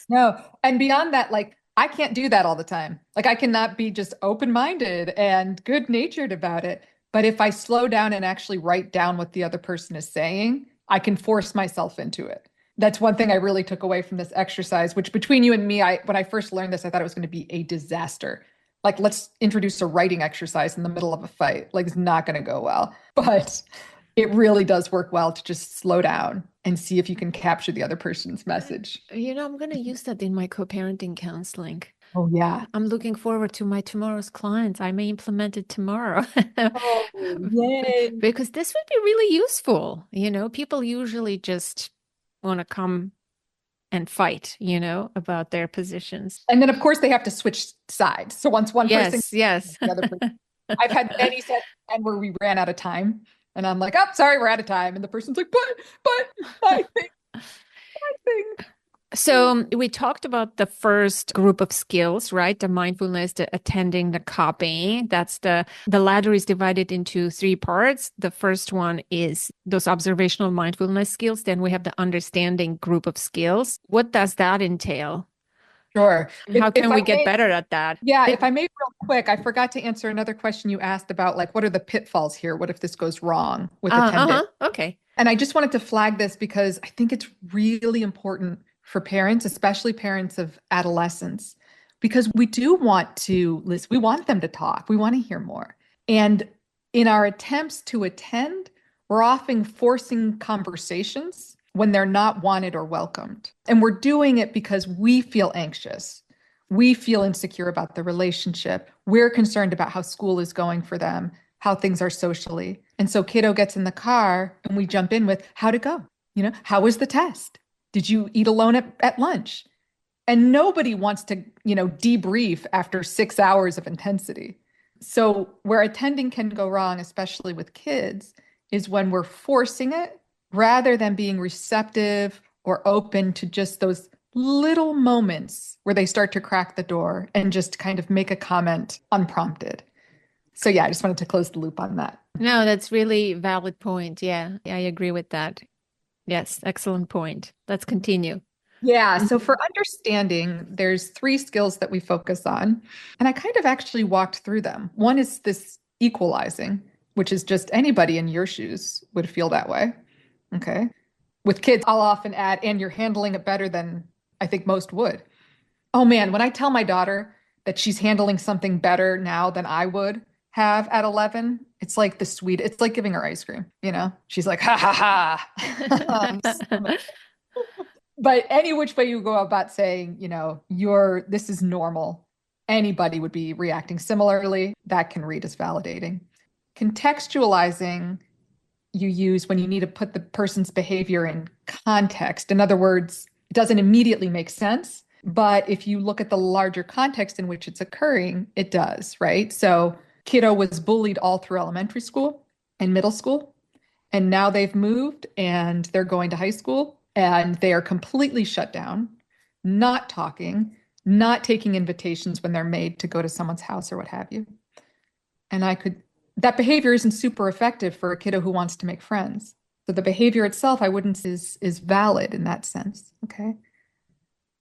No. And beyond that, like, I can't do that all the time. Like, I cannot be just open minded and good natured about it. But if I slow down and actually write down what the other person is saying, I can force myself into it. That's one thing I really took away from this exercise, which between you and me, when I first learned this, I thought it was going to be a disaster. Like, let's introduce a writing exercise in the middle of a fight. Like, it's not going to go well. But it really does work well to just slow down and see if you can capture the other person's message. I'm going to use that in my co-parenting counseling. Oh, yeah. I'm looking forward to my tomorrow's clients. I may implement it tomorrow. Oh, yay. Because this would be really useful. People usually just want to come and fight, about their positions. And then, of course, they have to switch sides. So once one person, Yes. the other person. I've had many sets and where we ran out of time, and I'm like, "Oh, sorry, we're out of time," and the person's like, "But, I think." So we talked about the first group of skills, right? The mindfulness, the attending, the copying. That's the ladder is divided into 3 parts. The first one is those observational mindfulness skills. Then we have the understanding group of skills. What does that entail? Sure. How can we get better at that? Yeah, if I may real quick, I forgot to answer another question you asked about, like, what are the pitfalls here? What if this goes wrong with attendance? Okay. And I just wanted to flag this because I think it's really important for parents, especially parents of adolescents, because we do want to listen. We want them to talk. We want to hear more. And in our attempts to attend, we're often forcing conversations when they're not wanted or welcomed. And we're doing it because we feel anxious. We feel insecure about the relationship. We're concerned about how school is going for them, how things are socially. And so kiddo gets in the car and we jump in with, how'd it go? How was the test? Did you eat alone at lunch? And nobody wants to, debrief after 6 hours of intensity. So where attending can go wrong, especially with kids, is when we're forcing it rather than being receptive or open to just those little moments where they start to crack the door and just kind of make a comment unprompted. So yeah, I just wanted to close the loop on that. No, that's really valid point. Yeah, I agree with that. Yes, excellent point. Let's continue. Yeah, so for understanding, there's 3 skills that we focus on, and I kind of actually walked through them. One is this equalizing, which is just anybody in your shoes would feel that way. Okay. With kids, I'll often add, and you're handling it better than I think most would. Oh man, when I tell my daughter that she's handling something better now than I would have at 11, it's like it's like giving her ice cream, She's like, ha ha ha. But any which way you go about saying, this is normal, anybody would be reacting similarly. That can read as validating. Contextualizing you use when you need to put the person's behavior in context. In other words, it doesn't immediately make sense, but if you look at the larger context in which it's occurring, it does, right? So kiddo was bullied all through elementary school and middle school, and now they've moved and they're going to high school and they are completely shut down, not talking, not taking invitations when they're made to go to someone's house or what have you. And that behavior isn't super effective for a kiddo who wants to make friends. So the behavior itself, I wouldn't say is valid in that sense, okay?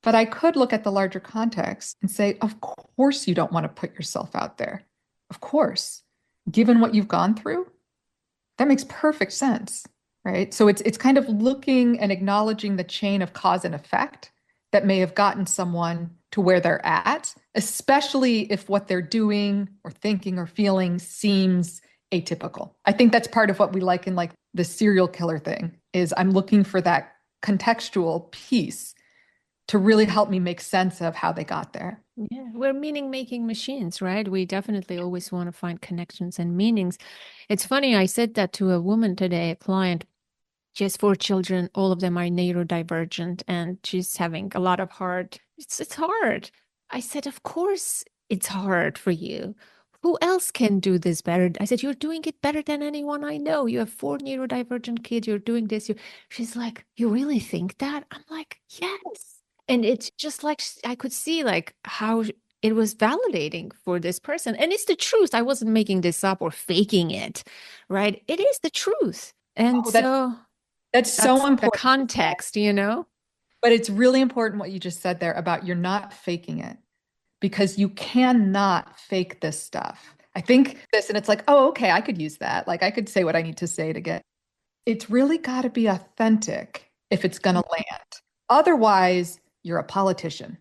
But I could look at the larger context and say, of course you don't want to put yourself out there. Of course, given what you've gone through, that makes perfect sense, right? So it's kind of looking and acknowledging the chain of cause and effect that may have gotten someone to where they're at, especially if what they're doing or thinking or feeling seems atypical. I think that's part of what we like in like the serial killer thing is I'm looking for that contextual piece to really help me make sense of how they got there. Yeah, we're meaning-making machines, right? We definitely always want to find connections and meanings. It's funny, I said that to a woman today, a client. She has 4 children. All of them are neurodivergent, and she's having a lot of it's hard. I said, of course it's hard for you. Who else can do this better? I said, you're doing it better than anyone I know. You have 4 neurodivergent kids. You're doing this. She's like, you really think that? I'm like, yes. And it's just like, I could see like how it was validating for this person. And it's the truth. I wasn't making this up or faking it, right? It is the truth. And that's so important. The context, But it's really important what you just said there about you're not faking it because you cannot fake this stuff. I think this, and it's like, oh, okay, I could use that. Like I could say what I need to say to get. It's really got to be authentic if it's going to land. Otherwise, you're a politician.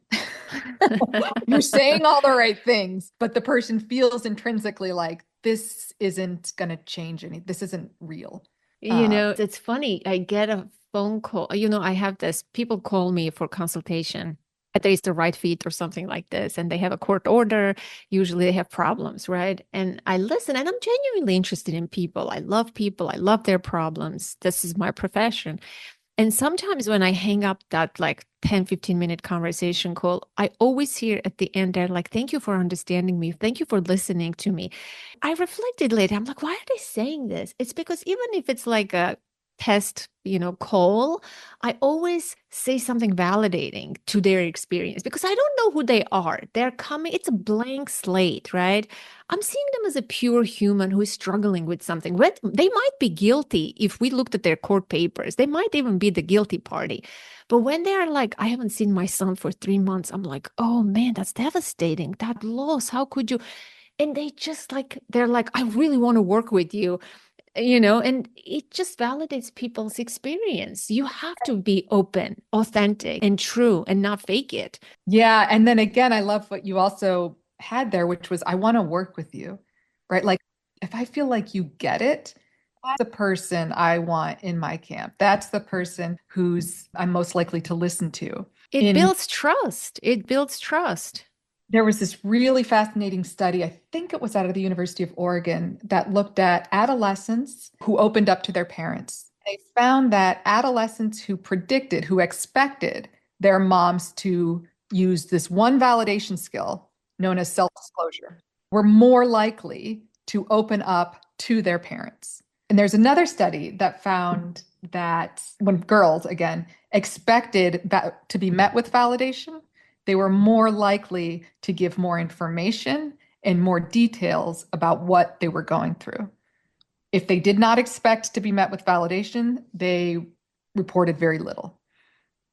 You're saying all the right things, but the person feels intrinsically like this isn't going to change any. This isn't real. It's funny. I get a phone call. I have this, people call me for consultation. Whether it's the right fit or something like this, and they have a court order. Usually they have problems, right? And I listen, and I'm genuinely interested in people. I love people. I love their problems. This is my profession. And sometimes when I hang up that like 10-15 minute conversation call, I always hear at the end, they're like, thank you for understanding me. Thank you for listening to me. I reflected later. I'm like, why are they saying this? It's because even if it's like a test, call, I always say something validating to their experience because I don't know who they are. They're coming, it's a blank slate, right? I'm seeing them as a pure human who is struggling with something. They might be guilty if we looked at their court papers. They might even be the guilty party. But when they're like, I haven't seen my son for 3 months, I'm like, oh man, that's devastating. That loss, how could you? And they're like, I really want to work with you, and it just validates people's experience. You have to be open, authentic, and true and not fake it. Yeah. And then again, I love what you also had there, which was, I want to work with you, right? Like, if I feel like you get it, that's the person I want in my camp. That's the person who's I'm most likely to listen to. It builds trust. It builds trust. There was this really fascinating study, I think it was out of the University of Oregon, that looked at adolescents who opened up to their parents. They found that adolescents who expected their moms to use this one validation skill known as self-disclosure, were more likely to open up to their parents. And there's another study that found that when girls, again, expected to be met with validation, they were more likely to give more information and more details about what they were going through. If they did not expect to be met with validation, they reported very little,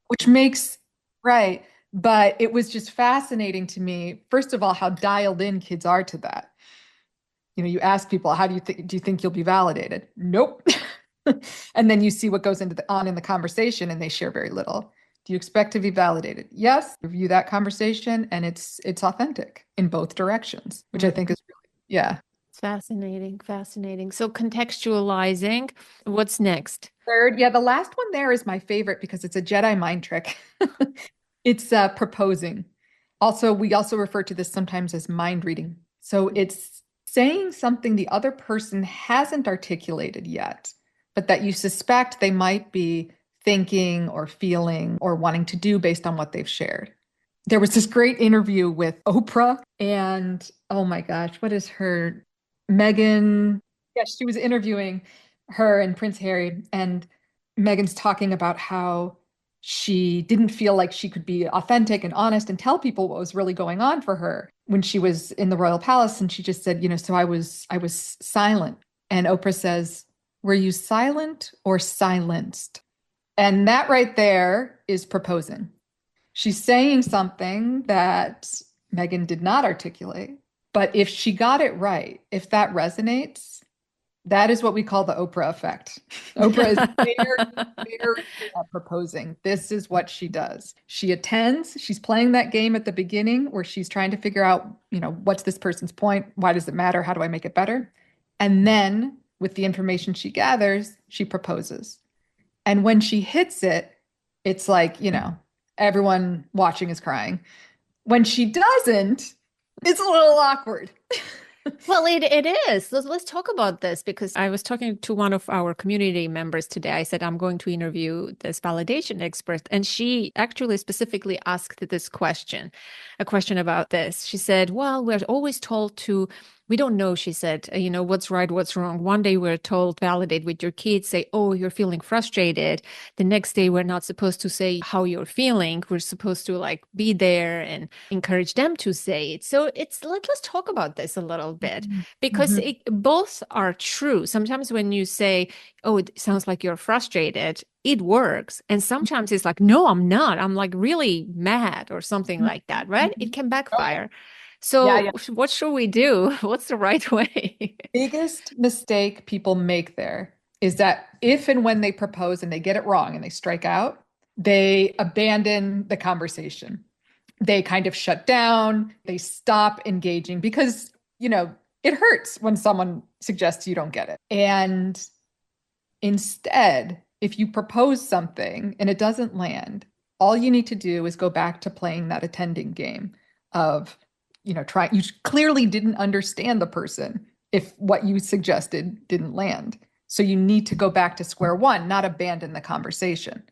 which makes right. But it was just fascinating to me, first of all, how dialed in kids are to that. You ask people, how do you think you'll be validated? Nope. And then you see what goes on in the conversation and they share very little. Do you expect to be validated? Yes. Review that conversation and it's authentic in both directions, which I think is really, yeah. It's fascinating, fascinating. So contextualizing, what's next? Third, yeah, the last one there is my favorite because it's a Jedi mind trick. It's proposing. We also refer to this sometimes as mind reading. So it's saying something the other person hasn't articulated yet, but that you suspect they might be thinking or feeling or wanting to do based on what they've shared. There was this great interview with Oprah and, oh my gosh, what is her? Meghan. Yes, she was interviewing her and Prince Harry, and Meghan's talking about how she didn't feel like she could be authentic and honest and tell people what was really going on for her when she was in the royal palace. And she just said, so I was silent. And Oprah says, were you silent or silenced? And that right there is proposing. She's saying something that Meghan did not articulate. But if she got it right, if that resonates, that is what we call the Oprah effect. Oprah is very at proposing. This is what she does. She attends. She's playing that game at the beginning where she's trying to figure out, what's this person's point? Why does it matter? How do I make it better? And then with the information she gathers, she proposes. And when she hits it, it's like, everyone watching is crying. When she doesn't, it's a little awkward. Well, it is. Let's talk about this because I was talking to one of our community members today. I said, I'm going to interview this validation expert. And she actually specifically asked this question, a question about this. She said, well, we're always told we don't know, she said, what's right, what's wrong. One day we're told, validate with your kids, say, oh, you're feeling frustrated. The next day we're not supposed to say how you're feeling. We're supposed to be there and encourage them to say it. So let's talk about this a little bit because both are true. Sometimes when you say, oh, it sounds like you're frustrated, it works. And sometimes it's like, no, I'm not. I'm really mad or something like that, right? It can backfire. So, Yeah. what should we do? What's the right way? Biggest mistake people make there is that if and when they propose and they get it wrong and they strike out, they abandon the conversation. They kind of shut down, they stop engaging because, it hurts when someone suggests you don't get it. And instead, if you propose something and it doesn't land, all you need to do is go back to playing that attending game of, you clearly didn't understand the person if what you suggested didn't land. So you need to go back to square one, not abandon the conversation.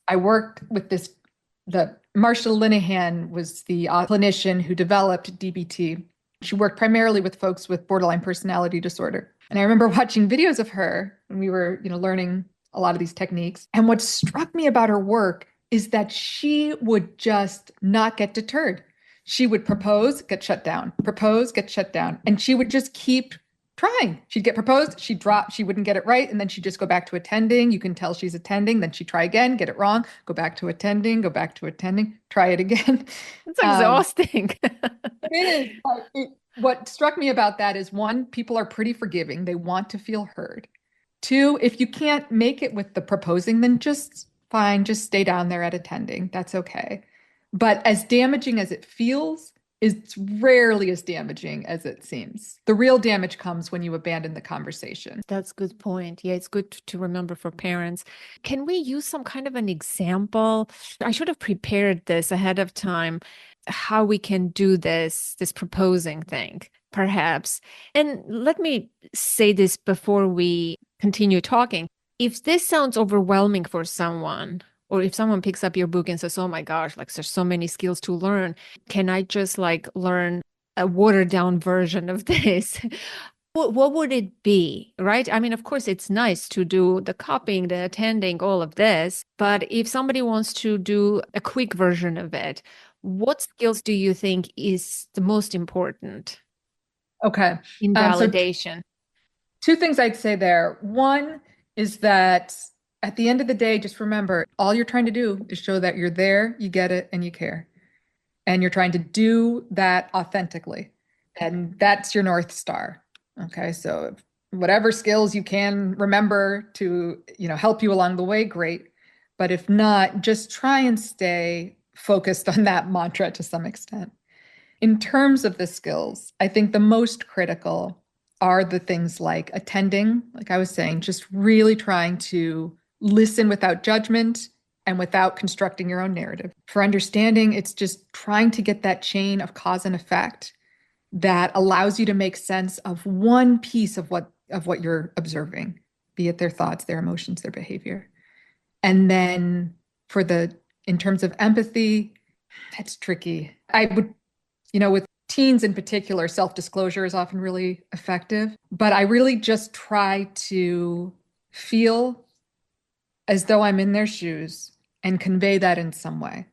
I worked with the Marsha Linehan was the clinician who developed DBT. She worked primarily with folks with borderline personality disorder. And I remember watching videos of her when we were, learning a lot of these techniques. And what struck me about her work is that she would just not get deterred. She would propose, get shut down, propose, get shut down. And she would just keep trying. She'd get proposed, she'd drop, she wouldn't get it right. And then she'd just go back to attending. You can tell she's attending. Then she'd try again, get it wrong, go back to attending, try it again. It's exhausting. It is. What struck me about that is one, people are pretty forgiving. They want to feel heard. Two, if you can't make it with the proposing, then just fine, just stay down there at attending. That's okay. But as damaging as it feels, it's rarely as damaging as it seems. The real damage comes when you abandon the conversation. That's a good point. Yeah, it's good to remember for parents. Can we use some kind of an example? I should have prepared this ahead of time, how we can do this proposing thing, perhaps. And let me say this before we continue talking. If this sounds overwhelming for someone, or if someone picks up your book and says, oh my gosh, like there's so many skills to learn, can I just learn a watered down version of this? What would it be, right? I mean, of course, it's nice to do the copying, the attending, all of this. But if somebody wants to do a quick version of it, what skills do you think is the most important? Okay. In validation? Two things I'd say there. One is that at the end of the day, just remember, all you're trying to do is show that you're there, you get it, and you care. And you're trying to do that authentically. And that's your North Star. Okay. So whatever skills you can remember to, help you along the way, great. But if not, just try and stay focused on that mantra to some extent. In terms of the skills, I think the most critical are the things like attending, like I was saying, just really trying to listen without judgment and without constructing your own narrative. For understanding, it's just trying to get that chain of cause and effect that allows you to make sense of one piece of what you're observing, be it their thoughts, their emotions, their behavior. And then in terms of empathy, that's tricky. I would, with teens in particular, self-disclosure is often really effective, but I really just try to feel as though I'm in their shoes and convey that in some way.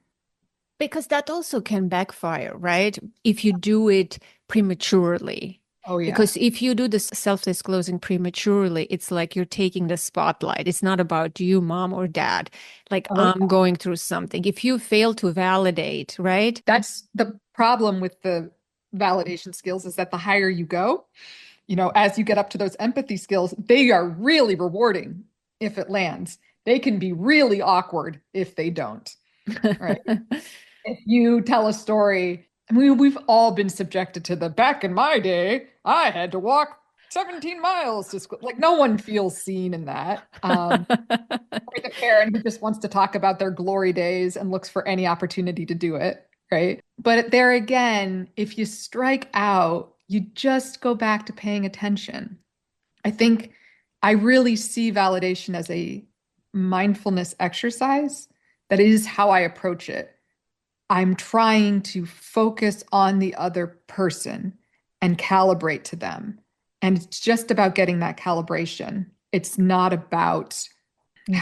Because that also can backfire, right? If you do it prematurely. Oh, yeah. Because if you do this self-disclosing prematurely, it's like you're taking the spotlight. It's not about you, mom or dad. Like I'm going through something. If you fail to validate, right? That's the problem with the validation skills, is that the higher you go, as you get up to those empathy skills, they are really rewarding if it lands. They can be really awkward if they don't, right? If you tell a story, we've all been subjected to back in my day, I had to walk 17 miles to school. Like, no one feels seen in that. Or the parent who just wants to talk about their glory days and looks for any opportunity to do it, right? But there again, if you strike out, you just go back to paying attention. I think I really see validation as a mindfulness exercise. That is how I approach it. I'm trying to focus on the other person and calibrate to them. And it's just about getting that calibration. It's not about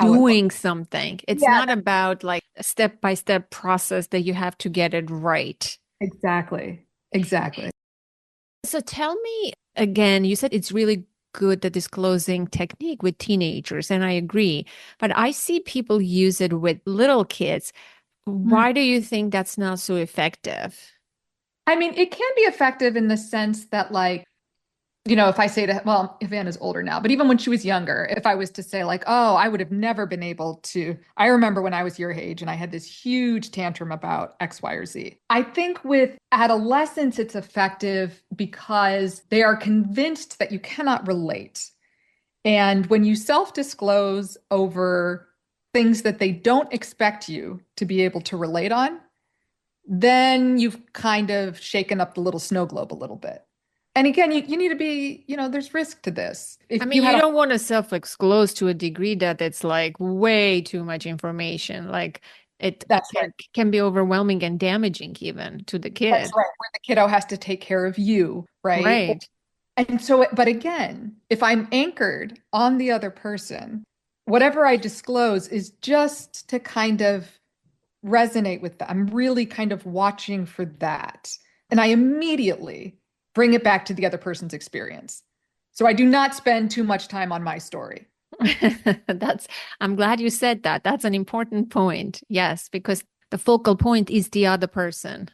doing something. It's not about like a step-by-step process that you have to get it right. Exactly. So tell me again, you said it's really good, the disclosing technique with teenagers, and I agree. But I see people use it with little kids. Why do you think that's not so effective? I mean, it can be effective in the sense that, like, if I say to, well, if Anna's older now, but even when she was younger, if I was to say, like, oh, I would have never been able to, I remember when I was your age and I had this huge tantrum about X, Y, or Z. I think with adolescents, it's effective because they are convinced that you cannot relate. And when you self-disclose over things that they don't expect you to be able to relate on, then you've kind of shaken up the little snow globe a little bit. And again, you need to be, there's risk to this. I If mean, you you had a, don't want to self-disclose to a degree that it's like way too much information. Like it that's right. can be overwhelming and damaging even to the That's kid. right. Where the kiddo has to take care of you, right? Right. And so, but again, if I'm anchored on the other person, whatever I disclose is just to kind of resonate with that. I'm really kind of watching for that. And I immediately bring it back to the other person's experience. So I do not spend too much time on my story. That's, I'm glad you said that. That's an important point. Yes, because the focal point is the other person.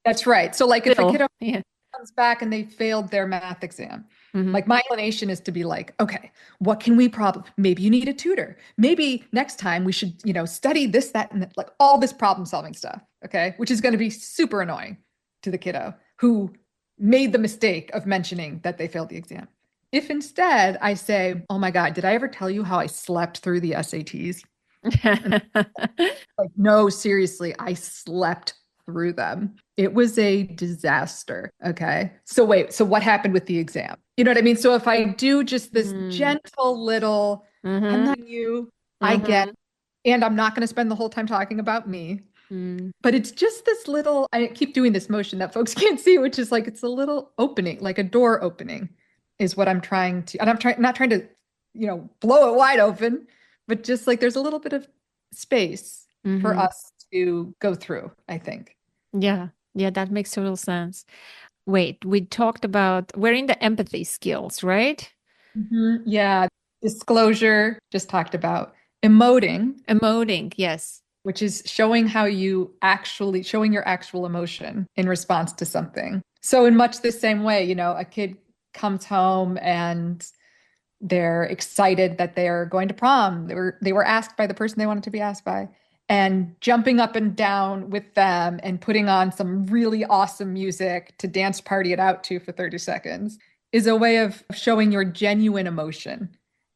That's right. So, like, if a Still, kiddo yeah. comes back and they failed their math exam, Hmm. like, my inclination is to be like, okay, what can we problem? Maybe you need a tutor. Maybe next time we should, study this, that, and like all this problem solving stuff. Okay. Which is going to be super annoying to the kiddo who made the mistake of mentioning that they failed the exam. If instead I say, oh my God, did I ever tell you how I slept through the SATs? And like, no, seriously, I slept through them. It was a disaster. Okay. So wait, so what happened with the exam? You know what I mean? So if I do just this Mm. gentle little, I'm Hmm. not you, I get, Hmm. and I'm not going to spend the whole time talking about me. Mm. But it's just this little, I keep doing this motion that folks can't see, which is like it's a little opening, like a door opening is what I'm trying to, and I'm trying not trying to, blow it wide open, but just like there's a little bit of space for Hmm. us to go through, I think. Yeah. Yeah, that makes total sense. Wait, we talked about we're in the empathy skills, right? Yeah. Disclosure, just talked about emoting, Emoting, yes. which is showing how you actually showing your actual emotion in response to something. So in much the same way, a kid comes home and they're excited that they're going to prom. They were asked by the person they wanted to be asked by, and jumping up and down with them and putting on some really awesome music to dance party it out to for 30 seconds is a way of showing your genuine emotion.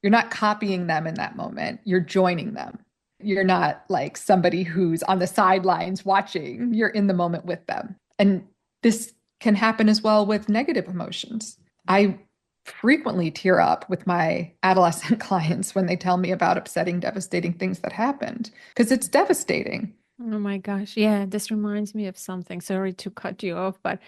You're not copying them in that moment. You're joining them. You're not like somebody who's on the sidelines watching. You're in the moment with them. And this can happen as well with negative emotions. I frequently tear up with my adolescent clients when they tell me about upsetting, devastating things that happened because it's devastating. Oh my gosh. Yeah, this reminds me of something. Sorry to cut you off, but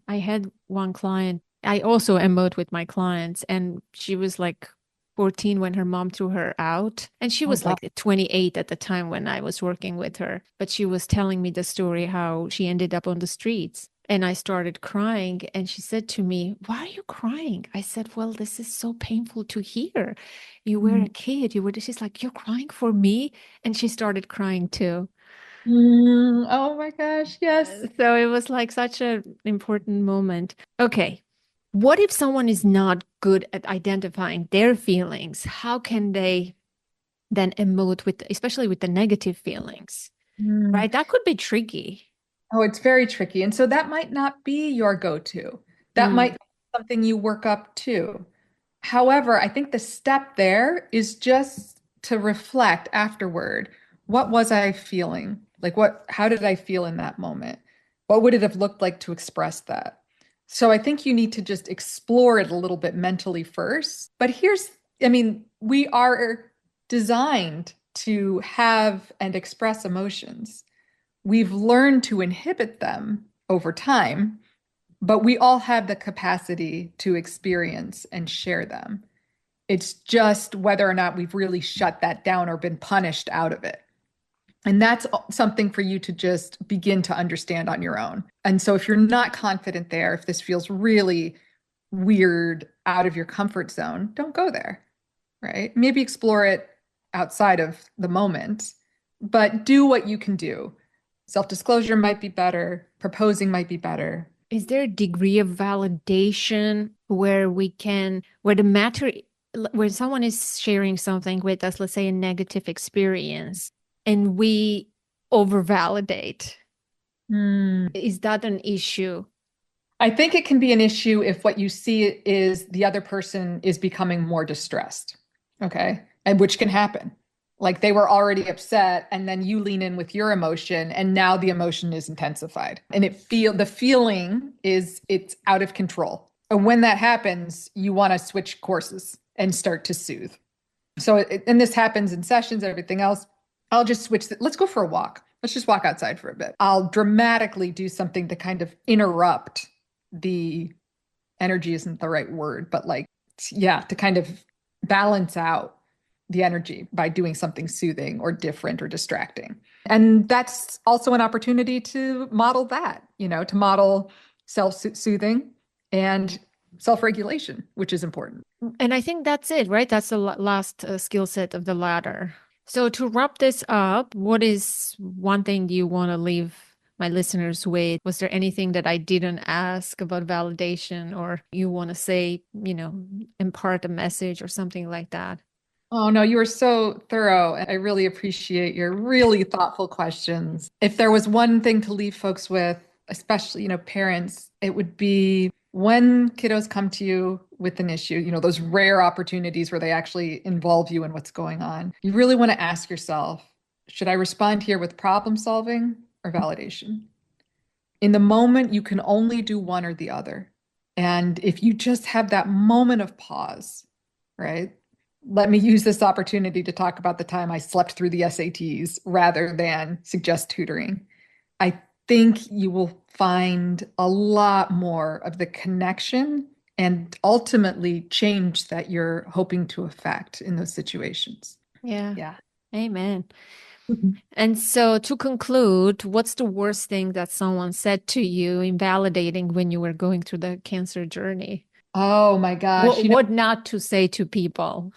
I had one client. I also emote with my clients, and she was like 14 when her mom threw her out. And she Oh was God. like 28 at the time when I was working with her. But she was telling me the story how she ended up on the streets. And I started crying, and she said to me, "Why are you crying?" I said, "Well, this is so painful to hear. You were a kid. You were," she's like, "You're crying for me?" And she started crying too. Oh my gosh, yes. So it was like such an important moment. Okay. What if someone is not good at identifying their feelings? How can they then emote with, especially with the negative feelings, Mm. right? That could be tricky. Oh, it's very tricky. And so that might not be your go-to. That might Mm, be something you work up to. However, I think the step there is just to reflect afterward. What was I feeling? Like how did I feel in that moment? What would it have looked like to express that? So I think you need to just explore it a little bit mentally first. But I mean, we are designed to have and express emotions. We've learned to inhibit them over time, but we all have the capacity to experience and share them. It's just whether or not we've really shut that down or been punished out of it. And that's something for you to just begin to understand on your own. And so if you're not confident there, if this feels really weird out of your comfort zone, don't go there, right? Maybe explore it outside of the moment, but do what you can do. Self-disclosure might be better, proposing might be better, Is there a degree of validation where where the matter, where someone is sharing something with us, let's say a negative experience, and we over validate? Hmm. Is that an issue? I think it can be an issue if what you see is the other person is becoming more distressed. Okay. And which can happen. Like they were already upset and then you lean in with your emotion and now the emotion is intensified. And the feeling is it's out of control. And when that happens, you want to switch courses and start to soothe. So and this happens in sessions, everything else. I'll just switch. Let's go for a walk. Let's just walk outside for a bit. I'll dramatically do something to kind of interrupt the energy isn't the right word, but like, yeah, to kind of balance out the energy by doing something soothing or different or distracting. And that's also an opportunity to model that, to model self-soothing and self-regulation, which is important. And I think that's it, right? That's the last skill set of the ladder. So to wrap this up, what is one thing you want to leave my listeners with? Was there anything that I didn't ask about validation, or you want to say, impart a message or something like that? Oh, no, you were so thorough. I really appreciate your really thoughtful questions. If there was one thing to leave folks with, especially, parents, it would be when kiddos come to you with an issue, those rare opportunities where they actually involve you in what's going on. You really want to ask yourself, should I respond here with problem solving or validation? In the moment, you can only do one or the other. And if you just have that moment of pause, right? Let me use this opportunity to talk about the time I slept through the SATs rather than suggest tutoring. I think you will find a lot more of the connection and ultimately change that you're hoping to affect in those situations. Yeah. Yeah. Amen. And so to conclude, what's the worst thing that someone said to you invalidating when you were going through the cancer journey? Oh my gosh. What not to say to people?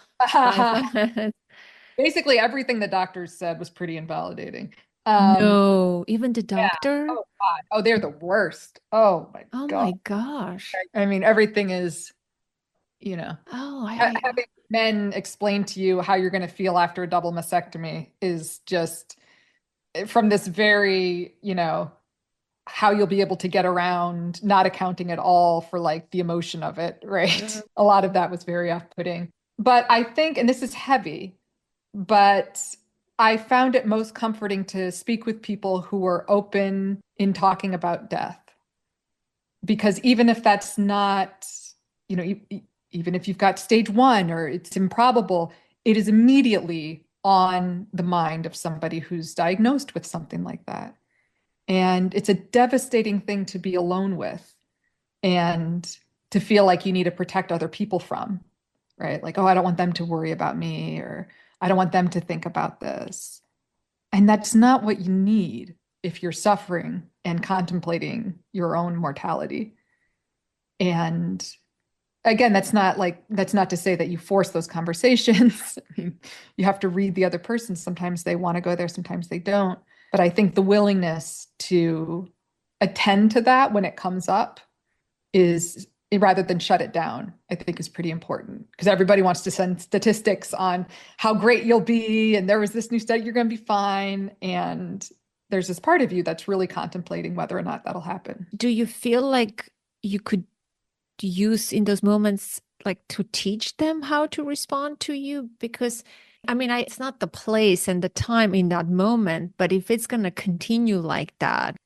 Basically everything the doctors said was pretty invalidating. No, even the Yeah. doctor? Oh God. Oh, they're the worst. Oh my Oh God. my gosh. I mean, everything is, you know, Oh, having men explain to you how you're going to feel after a double mastectomy is just from this very, how you'll be able to get around not accounting at all for like the emotion of it, right? A lot of that was very off-putting. But I think, and this is heavy, but I found it most comforting to speak with people who were open in talking about death. Because even if that's not, even if you've got stage one or it's improbable, it is immediately on the mind of somebody who's diagnosed with something like that. And it's a devastating thing to be alone with and to feel like you need to protect other people from, right? Like, oh, I don't want them to worry about me, or I don't want them to think about this. And that's not what you need if you're suffering and contemplating your own mortality. And again, that's not to say that you force those conversations. I mean, you have to read the other person. Sometimes they want to go there, sometimes they don't. But I think the willingness to attend to that when it comes up is rather than shut it down, I think is pretty important because everybody wants to send statistics on how great you'll be. And there was this new study, you're going to be fine. And there's this part of you that's really contemplating whether or not that'll happen. do you feel like you could use in those moments like to teach them how to respond to you? Because I mean, it's not the place and the time in that moment, but if it's going to continue like that,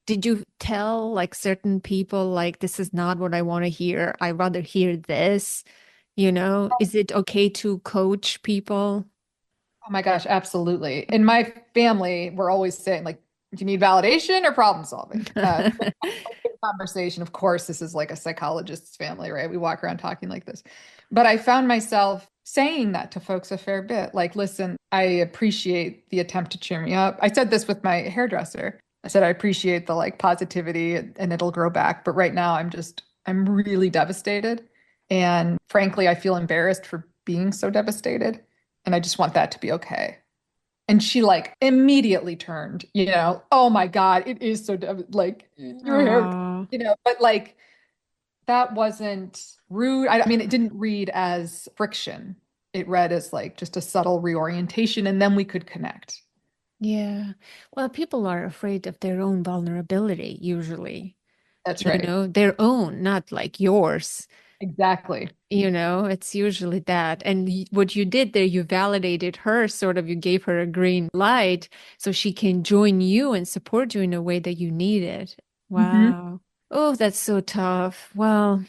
did you tell like certain people, like, this is not what I want to hear? I rather hear this, Is it okay to coach people? Oh my gosh, absolutely. In my family, we're always saying, like, do you need validation or problem solving? Conversation. Of course, this is like a psychologist's family, right? We walk around talking like this. But I found myself saying that to folks a fair bit. Like, listen, I appreciate the attempt to cheer me up. I said this with my hairdresser. I said, I appreciate the like positivity and it'll grow back. But right now, I'm really devastated. And frankly, I feel embarrassed for being so devastated. And I just want that to be okay. And she like immediately turned, oh my God, it is so like your hair, Oh, but like that wasn't rude. I mean, it didn't read as friction. It read as like just a subtle reorientation, and then we could connect. yeah. Well, people are afraid of their own vulnerability, usually, That's right. their own, not like yours. Exactly. It's usually that. And what you did there, you validated her, sort of, you gave her a green light so she can join you and support you in a way that you needed. Hmm. Wow. Oh, that's so tough. Well,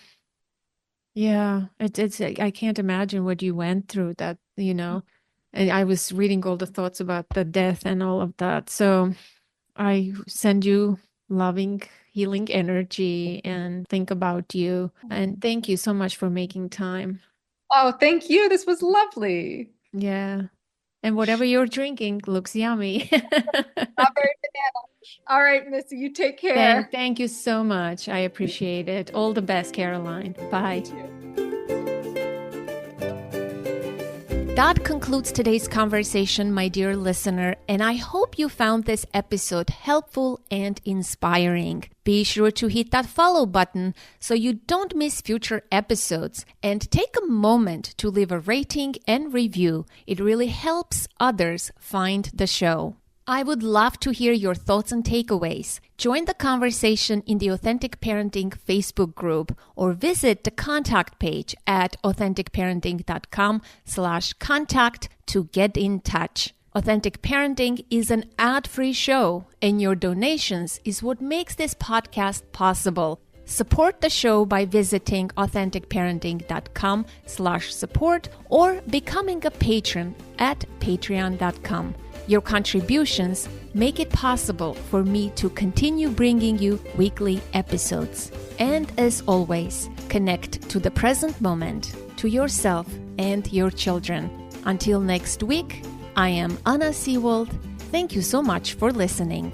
yeah, it's I can't imagine what you went through that. And I was reading all the thoughts about the death and all of that. So I send you loving, healing energy and think about you. And thank you so much for making time. Oh, thank you. This was lovely. Yeah. And whatever you're drinking looks yummy. Strawberry banana. All right, Missy, you take care. Thank you so much. I appreciate it. All the best, Caroline. You Bye. too. That concludes today's conversation, my dear listener, and I hope you found this episode helpful and inspiring. Be sure to hit that follow button so you don't miss future episodes, and take a moment to leave a rating and review. It really helps others find the show. I would love to hear your thoughts and takeaways. Join the conversation in the Authentic Parenting Facebook group or visit the contact page at authenticparenting.com/contact to get in touch. Authentic Parenting is an ad-free show, and your donations is what makes this podcast possible. Support the show by visiting authenticparenting.com/support or becoming a patron at patreon.com. Your contributions make it possible for me to continue bringing you weekly episodes. And as always, connect to the present moment, to yourself and your children. Until next week, I am Anna Seewald. Thank you so much for listening.